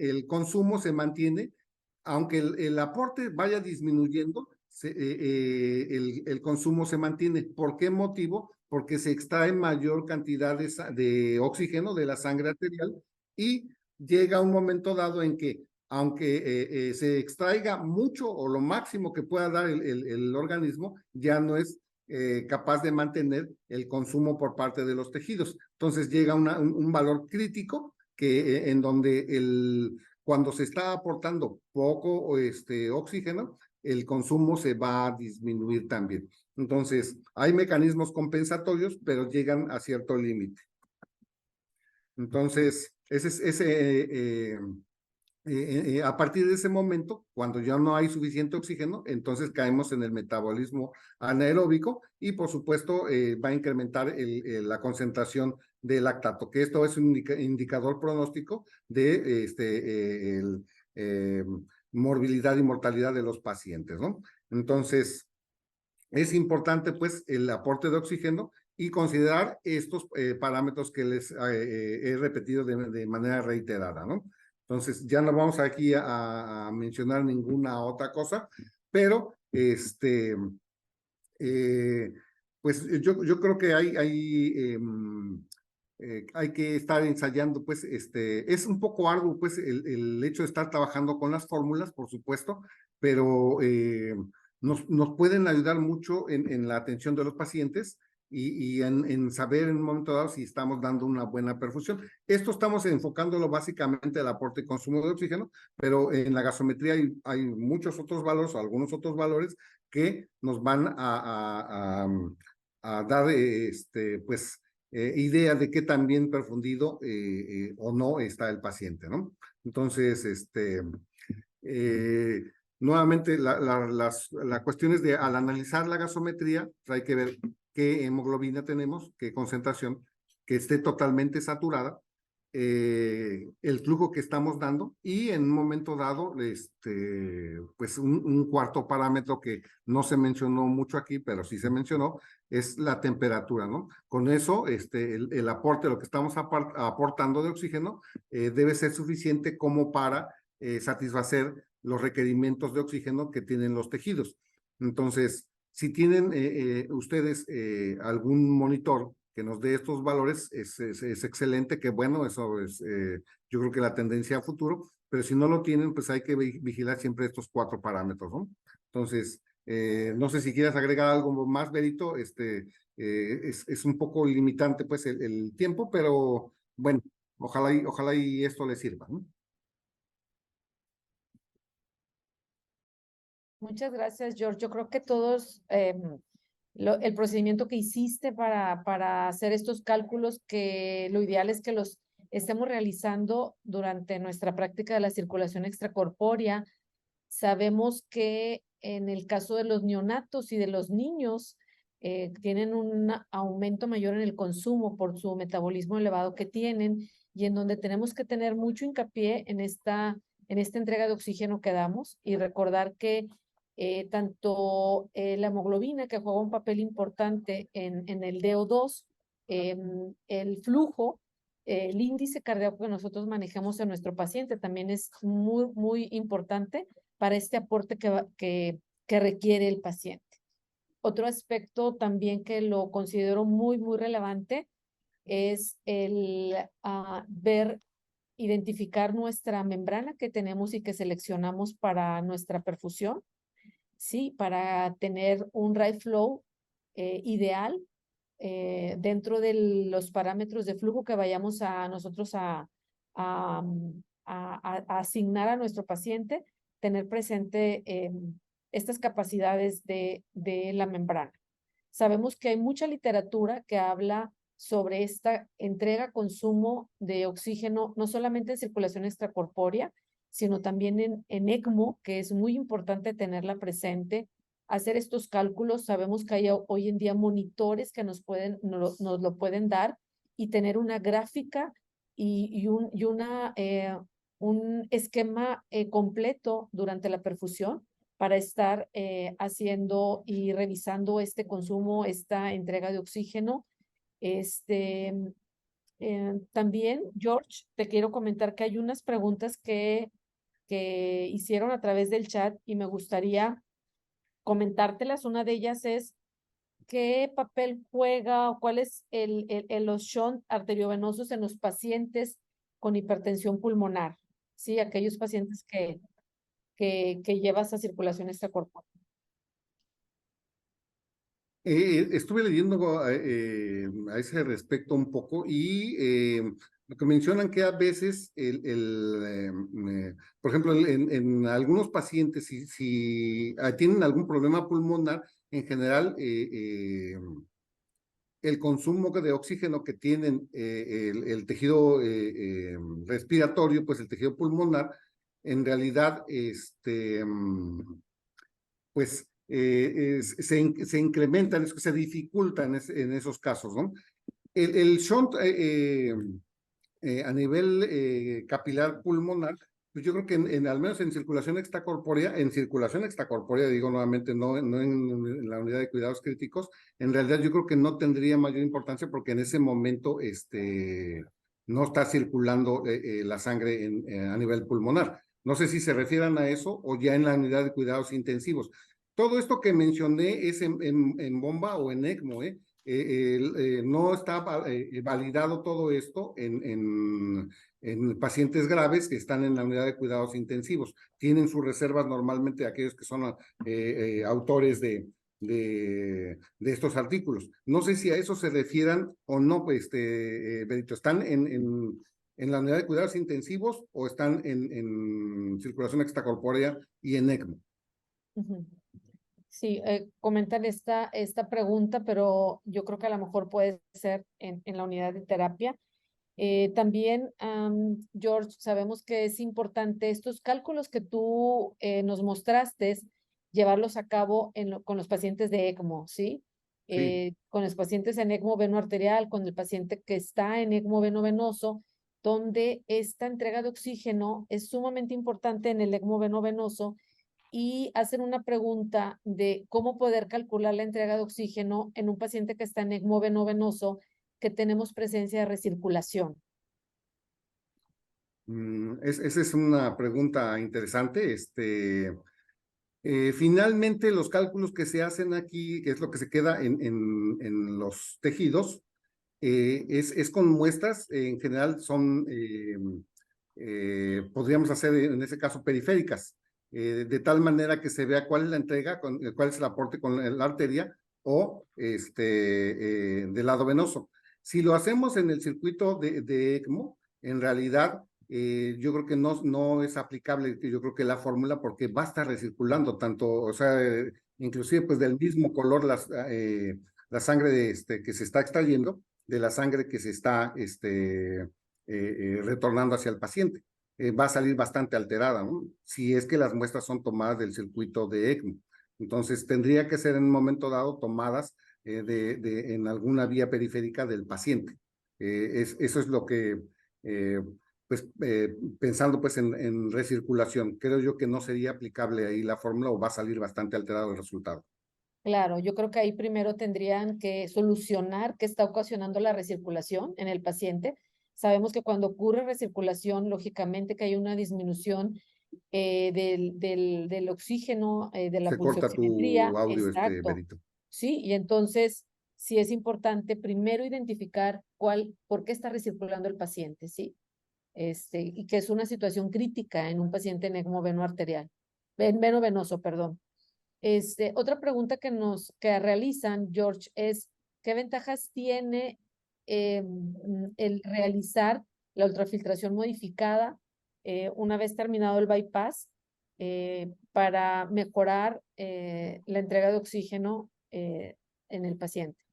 el consumo se mantiene, aunque el aporte vaya disminuyendo, el consumo se mantiene. ¿Por qué motivo? Porque se extrae mayor cantidad de oxígeno de la sangre arterial, y llega un momento dado en que, aunque se extraiga mucho o lo máximo que pueda dar el organismo, ya no es capaz de mantener el consumo por parte de los tejidos. Entonces llega un valor crítico en donde Cuando se está aportando poco oxígeno, el consumo se va a disminuir también. Entonces, hay mecanismos compensatorios, pero llegan a cierto límite. Entonces, a partir de ese momento, cuando ya no hay suficiente oxígeno, entonces caemos en el metabolismo anaeróbico y por supuesto va a incrementar la concentración de lactato, que esto es un indicador pronóstico de morbilidad y mortalidad de los pacientes, ¿no? Entonces, es importante pues el aporte de oxígeno y considerar estos parámetros que les he repetido de manera reiterada, ¿no? Entonces, ya no vamos aquí a mencionar ninguna otra cosa, pero pues yo creo que hay que estar ensayando, pues, es un poco arduo, pues, el hecho de estar trabajando con las fórmulas, por supuesto, pero nos pueden ayudar mucho en la atención de los pacientes y en saber en un momento dado si estamos dando una buena perfusión. Esto estamos enfocándolo básicamente al aporte y consumo de oxígeno, pero en la gasometría hay muchos otros valores o algunos otros valores que nos van a dar, pues, idea de qué tan bien perfundido o no está el paciente, ¿no? Entonces, nuevamente, la cuestión es de, al analizar la gasometría, pues hay que ver qué hemoglobina tenemos, qué concentración, que esté totalmente saturada, el flujo que estamos dando y en un momento dado, pues un cuarto parámetro que no se mencionó mucho aquí, pero sí se mencionó, es la temperatura, ¿no? Con eso, el aporte, lo que estamos aportando de oxígeno, debe ser suficiente como para satisfacer los requerimientos de oxígeno que tienen los tejidos. Entonces, si tienen ustedes algún monitor que nos dé estos valores, es excelente, que bueno, eso es, yo creo que la tendencia a futuro, pero si no lo tienen, pues hay que vigilar siempre estos 4 parámetros, ¿no? Entonces, no sé si quieres agregar algo más, Berito, es un poco limitante, pues, el tiempo, pero bueno, ojalá y esto les sirva, ¿no? Muchas gracias, George. Yo creo que todos, el procedimiento que hiciste para hacer estos cálculos, que lo ideal es que los estemos realizando durante nuestra práctica de la circulación extracorpórea. Sabemos que en el caso de los neonatos y de los niños, tienen un aumento mayor en el consumo por su metabolismo elevado que tienen y en donde tenemos que tener mucho hincapié en esta entrega de oxígeno que damos y recordar que tanto la hemoglobina, que juega un papel importante en el DO2, el flujo, el índice cardíaco que nosotros manejamos en nuestro paciente también es muy, muy importante para este aporte que requiere el paciente. Otro aspecto también que lo considero muy, muy relevante es el identificar nuestra membrana que tenemos y que seleccionamos para nuestra perfusión, ¿sí? Para tener un right flow ideal dentro de los parámetros de flujo que vayamos a nosotros a, a asignar a nuestro paciente, tener presente estas capacidades de la membrana. Sabemos que hay mucha literatura que habla sobre esta entrega, consumo de oxígeno, no solamente en circulación extracorpórea, sino también en ECMO, que es muy importante tenerla presente, hacer estos cálculos. Sabemos que hay hoy en día monitores que nos lo pueden dar y tener una gráfica y un esquema completo durante la perfusión para estar haciendo y revisando este consumo, esta entrega de oxígeno. También, George, te quiero comentar que hay unas preguntas que hicieron a través del chat y me gustaría comentártelas. Una de ellas es, ¿qué papel juega o cuál es los shunt arteriovenosos en los pacientes con hipertensión pulmonar? Sí, aquellos pacientes que llevas a circulación extracorpórea. Estuve leyendo a ese respecto un poco y lo que mencionan que a veces, por ejemplo, en algunos pacientes, si tienen algún problema pulmonar, en general, el consumo de oxígeno que tienen el tejido respiratorio, pues el tejido pulmonar, en realidad, pues se incrementan, se dificultan en esos casos, ¿no? El shunt a nivel capilar pulmonar, pues yo creo que al menos en circulación extracorpórea, digo nuevamente, no en la unidad de cuidados críticos, en realidad yo creo que no tendría mayor importancia porque en ese momento no está circulando la sangre a nivel pulmonar. No sé si se refieran a eso o ya en la unidad de cuidados intensivos. Todo esto que mencioné es en bomba o en ECMO, no está validado todo esto en pacientes graves que están en la unidad de cuidados intensivos. Tienen sus reservas normalmente aquellos que son autores de estos artículos. No sé si a eso se refieran o no, pues, Benito, ¿están en la unidad de cuidados intensivos o están en circulación extracorpórea y en ECMO? Ujú. Sí, comentan esta pregunta, pero yo creo que a lo mejor puede ser en la unidad de terapia. También, George, sabemos que es importante estos cálculos que tú nos mostraste, llevarlos a cabo con los pacientes de ECMO, ¿sí? Sí. Con los pacientes en ECMO veno arterial, con el paciente que está en ECMO veno venoso, donde esta entrega de oxígeno es sumamente importante en el ECMO veno venoso y hacer una pregunta de cómo poder calcular la entrega de oxígeno en un paciente que está en ECMO veno venoso que tenemos presencia de recirculación. Esa es una pregunta interesante. Finalmente, los cálculos que se hacen aquí, que es lo que se queda en los tejidos, es con muestras, en general son, podríamos hacer en ese caso periféricas, de tal manera que se vea cuál es la entrega, cuál es el aporte con la arteria o del lado venoso. Si lo hacemos en el circuito de ECMO, en realidad yo creo que no es aplicable, yo creo que la fórmula, porque va a estar recirculando tanto, o sea, inclusive pues del mismo color la sangre que se está extrayendo, de la sangre que se está retornando hacia el paciente. Va a salir bastante alterada, ¿no? Si es que las muestras son tomadas del circuito de ECMO. Entonces, tendría que ser en un momento dado tomadas en alguna vía periférica del paciente. Eso es lo que, pues, pensando pues en recirculación, creo yo que no sería aplicable ahí la fórmula o va a salir bastante alterado el resultado. Claro, yo creo que ahí primero tendrían que solucionar qué está ocasionando la recirculación en el paciente. Sabemos que cuando ocurre recirculación, lógicamente que hay una disminución del oxígeno, de la Se corta tu pulsioximetría. audio, Exacto. Berito. Sí, y entonces sí es importante primero identificar por qué está recirculando el paciente, ¿sí? Y que es una situación crítica en un paciente en ECMO veno arterial, veno venoso, perdón. Otra pregunta que realizan, George, es ¿qué ventajas tiene el realizar la ultrafiltración modificada una vez terminado el bypass para mejorar la entrega de oxígeno en el paciente?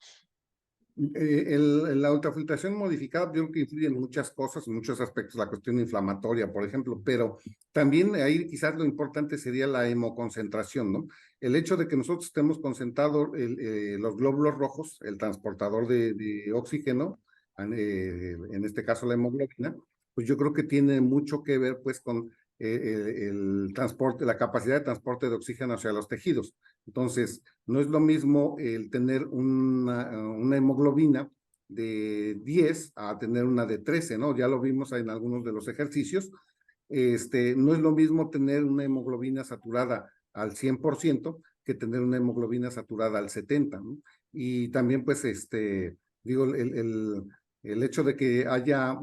La ultrafiltración modificada yo creo que influye en muchas cosas, en muchos aspectos, la cuestión inflamatoria, por ejemplo, pero también ahí quizás lo importante sería la hemoconcentración, ¿no? El hecho de que nosotros estemos concentrados los glóbulos rojos, el transportador de oxígeno, en este caso la hemoglobina, pues yo creo que tiene mucho que ver pues con el transporte, la capacidad de transporte de oxígeno hacia los tejidos. Entonces, no es lo mismo el tener una hemoglobina de 10 a tener una de 13, ¿no? Ya lo vimos en algunos de los ejercicios. No es lo mismo tener una hemoglobina saturada al 100% que tener una hemoglobina saturada al 70%, ¿no? Y también, pues, digo, el hecho de que haya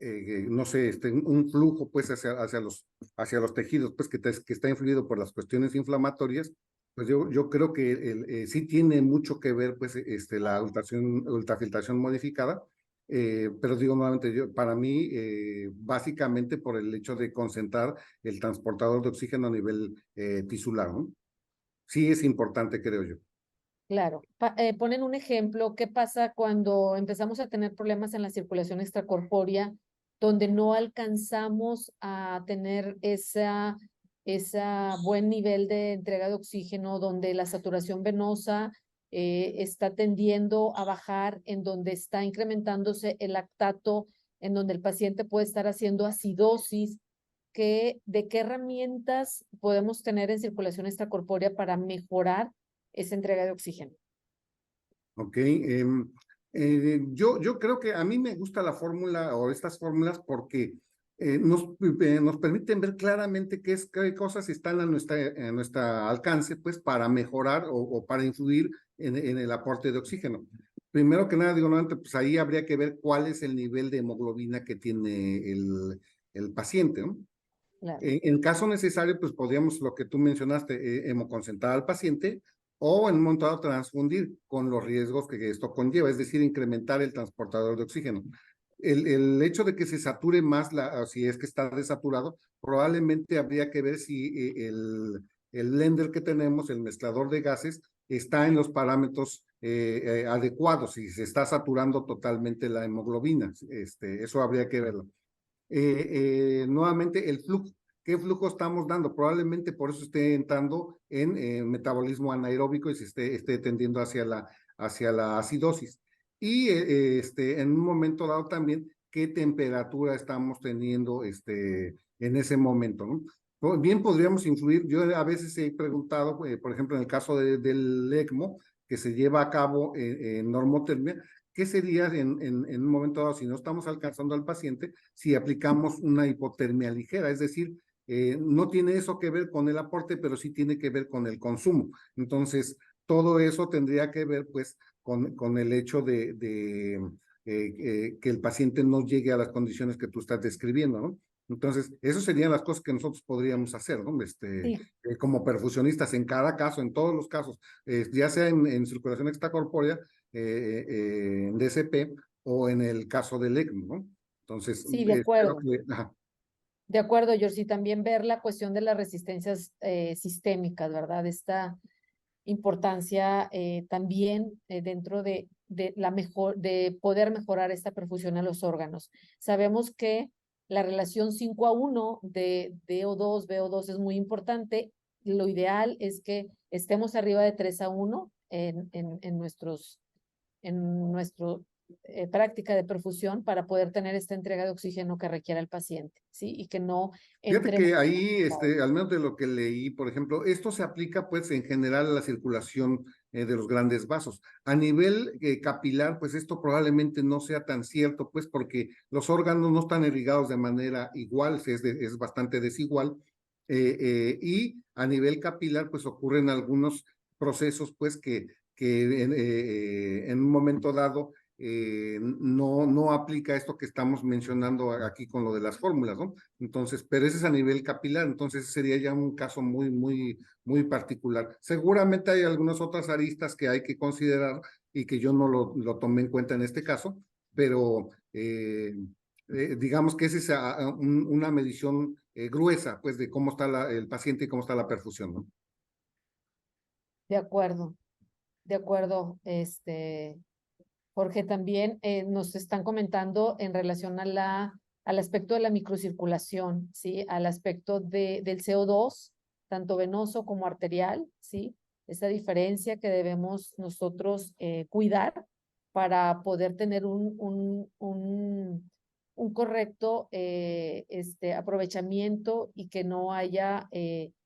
eh, no sé, un flujo pues hacia los tejidos, pues que está influido por las cuestiones inflamatorias, Pues yo creo que sí tiene mucho que ver, pues, la ultrafiltración modificada, pero digo nuevamente, para mí, básicamente por el hecho de concentrar el transportador de oxígeno a nivel tisular, ¿no? Sí es importante, creo yo. Claro. Ponen un ejemplo, ¿qué pasa cuando empezamos a tener problemas en la circulación extracorpórea, donde no alcanzamos a tener esa buen nivel de entrega de oxígeno, donde la saturación venosa está tendiendo a bajar, en donde está incrementándose el lactato, en donde el paciente puede estar haciendo acidosis? ¿De qué herramientas podemos tener en circulación extracorpórea para mejorar esa entrega de oxígeno? Ok, yo creo que a mí me gusta la fórmula o estas fórmulas porque nos permiten ver claramente qué cosas están a nuestra alcance, pues, para mejorar o para influir en el aporte de oxígeno. Primero que nada, digo, no, pues ahí habría que ver cuál es el nivel de hemoglobina que tiene el paciente, ¿no? Claro. En caso necesario, pues podríamos, lo que tú mencionaste, hemoconcentrar al paciente o en un momento dado transfundir con los riesgos que esto conlleva, es decir, incrementar el transportador de oxígeno. El hecho de que se sature más, si es que está desaturado, probablemente habría que ver si el blender que tenemos, el mezclador de gases, está en los parámetros adecuados, si se está saturando totalmente la hemoglobina. Eso habría que verlo. Nuevamente, el flujo. ¿Qué flujo estamos dando? Probablemente por eso esté entrando en metabolismo anaeróbico y se esté tendiendo hacia la acidosis. Y en un momento dado también, ¿qué temperatura estamos teniendo en ese momento, ¿no? Bien podríamos influir, yo a veces he preguntado, por ejemplo, en el caso del ECMO, que se lleva a cabo en normotermia, ¿qué sería en un momento dado, si no estamos alcanzando al paciente, si aplicamos una hipotermia ligera? Es decir, no tiene eso que ver con el aporte, pero sí tiene que ver con el consumo. Entonces, todo eso tendría que ver, pues, con el hecho que el paciente no llegue a las condiciones que tú estás describiendo, ¿no? Entonces, esas serían las cosas que nosotros podríamos hacer, ¿no? Sí, Como perfusionistas, en cada caso, en todos los casos, ya sea en circulación extracorpórea, en DCP o en el caso del ECMO, ¿no? Entonces, sí, de espero acuerdo. que, ajá. De acuerdo, George, y también ver la cuestión de las resistencias sistémicas, ¿verdad? Esta importancia también dentro de poder mejorar esta perfusión a los órganos. Sabemos que la relación 5:1 de DO2, BO2 es muy importante. Lo ideal es que estemos arriba de 3:1 en nuestro práctica de perfusión para poder tener esta entrega de oxígeno que requiera el paciente, ¿sí? Y que no Fíjate entremos. que ahí, al menos de lo que leí, por ejemplo, esto se aplica pues en general a la circulación de los grandes vasos. A nivel capilar, pues esto probablemente no sea tan cierto, pues porque los órganos no están irrigados de manera igual, es bastante desigual. Y a nivel capilar, pues ocurren algunos procesos, pues que en un momento dado no aplica esto que estamos mencionando aquí con lo de las fórmulas, ¿no? Entonces, pero ese es a nivel capilar, entonces sería ya un caso muy particular. Seguramente hay algunas otras aristas que hay que considerar y que yo no lo tomé en cuenta en este caso, pero digamos que esa es una medición gruesa, pues, de cómo está el paciente y cómo está la perfusión, ¿no? De acuerdo, Jorge, también nos están comentando en relación al aspecto de la microcirculación, ¿sí? Al aspecto del CO2, tanto venoso como arterial, ¿sí? Esa diferencia que debemos nosotros cuidar para poder tener un correcto aprovechamiento y que no haya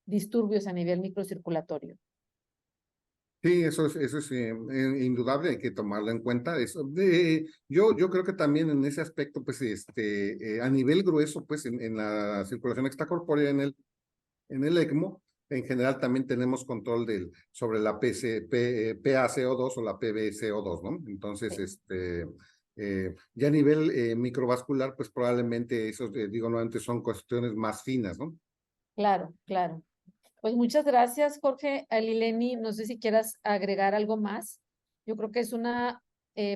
disturbios a nivel microcirculatorio. Sí, eso es indudable, hay que tomarlo en cuenta. Yo creo que también en ese aspecto, pues, a nivel grueso, pues, en la circulación extracorpórea, en el ECMO, en general también tenemos control sobre la PaCO2 o la PbCO2, ¿no? Entonces, Sí, ya a nivel microvascular, pues probablemente esos, digo nuevamente, son cuestiones más finas, ¿no? claro, claro. Pues muchas gracias, Jorge. Alileni, no sé si quieras agregar algo más. Yo creo que es una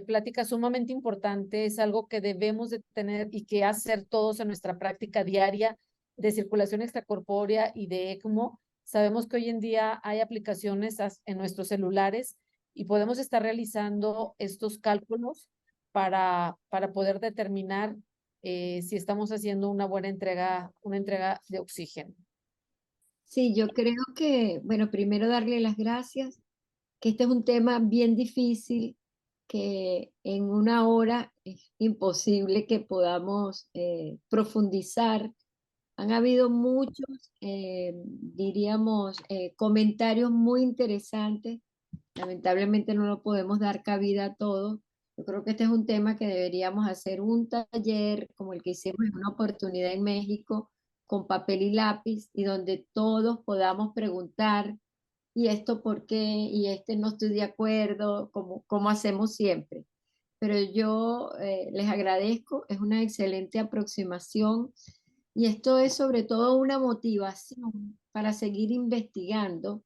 plática sumamente importante, es algo que debemos de tener y que hacer todos en nuestra práctica diaria de circulación extracorpórea y de ECMO. Sabemos que hoy en día hay aplicaciones en nuestros celulares y podemos estar realizando estos cálculos para poder determinar si estamos haciendo una entrega de oxígeno. Sí, yo creo que, bueno, primero darle las gracias, que este es un tema bien difícil, que en una hora es imposible que podamos profundizar. Han habido muchos, diríamos, comentarios muy interesantes. Lamentablemente no lo podemos dar cabida a todos. Yo creo que este es un tema que deberíamos hacer un taller como el que hicimos en una oportunidad en México, con papel y lápiz, y donde todos podamos preguntar, ¿y esto por qué? Y este no estoy de acuerdo, como hacemos siempre. Pero yo les agradezco, es una excelente aproximación y esto es sobre todo una motivación para seguir investigando,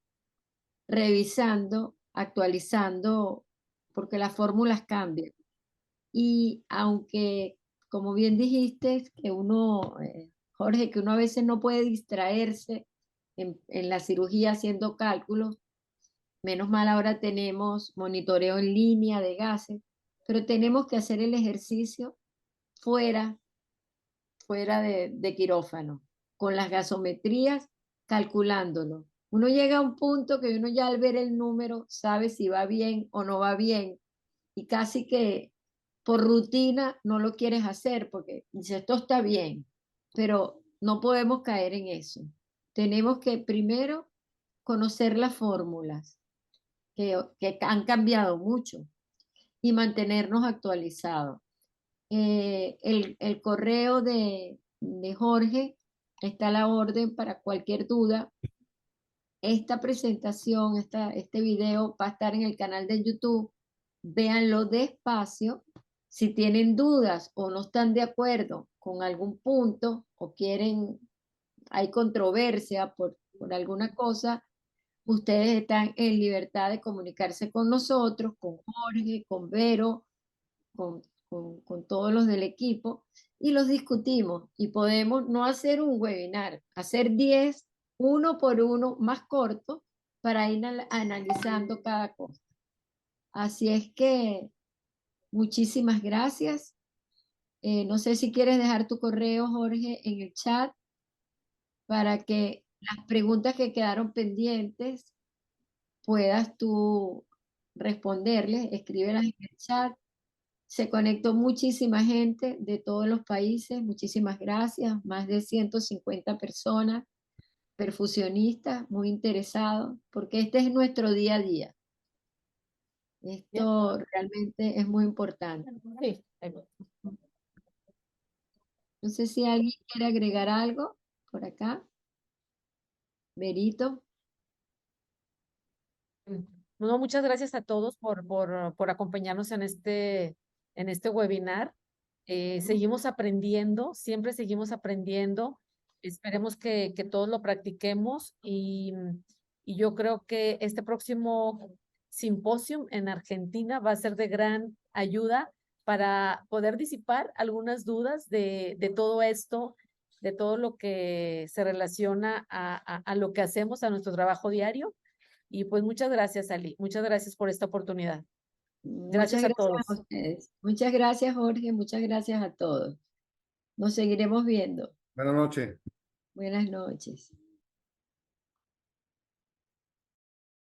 revisando, actualizando, porque las fórmulas cambian. Y aunque, como bien dijiste, que uno, Jorge, que uno a veces no puede distraerse en la cirugía haciendo cálculos, menos mal ahora tenemos monitoreo en línea de gases, pero tenemos que hacer el ejercicio fuera, fuera de quirófano, con las gasometrías, calculándolo. Uno llega a un punto que uno ya al ver el número sabe si va bien o no va bien y casi que por rutina no lo quieres hacer porque dices, esto está bien, pero no podemos caer en eso. Tenemos que primero conocer las fórmulas que han cambiado mucho y mantenernos actualizados. El correo de Jorge está a la orden para cualquier duda. Esta presentación, este video va a estar en el canal de YouTube. Véanlo despacio. Si tienen dudas o no están de acuerdo con algún punto o quieren, hay controversia por alguna cosa, ustedes están en libertad de comunicarse con nosotros, con Jorge, con Vero, con, con todos los del equipo y los discutimos y podemos no hacer un webinar, hacer 10 uno por uno más cortos para ir analizando cada cosa. Así es que muchísimas gracias. No sé si quieres dejar tu correo, Jorge, en el chat para que las preguntas que quedaron pendientes puedas tú responderles, escríbelas en el chat. Se conectó muchísima gente de todos los países, muchísimas gracias, más de 150 personas, perfusionistas muy interesados, porque este es nuestro día a día. Esto realmente es muy importante. Sí. No sé si alguien quiere agregar algo por acá. Berito. No, muchas gracias a todos por acompañarnos en este webinar. Seguimos aprendiendo, siempre seguimos aprendiendo. Esperemos que todos lo practiquemos y yo creo que este próximo simposio en Argentina va a ser de gran ayuda para poder disipar algunas dudas de todo esto, de todo lo que se relaciona a lo que hacemos, a nuestro trabajo diario. Y pues muchas gracias, Ali. Muchas gracias por esta oportunidad. Muchas Gracias a gracias a todos. ustedes. Muchas gracias, Jorge. Muchas gracias a todos. Nos seguiremos viendo. Buenas noches. Buenas noches.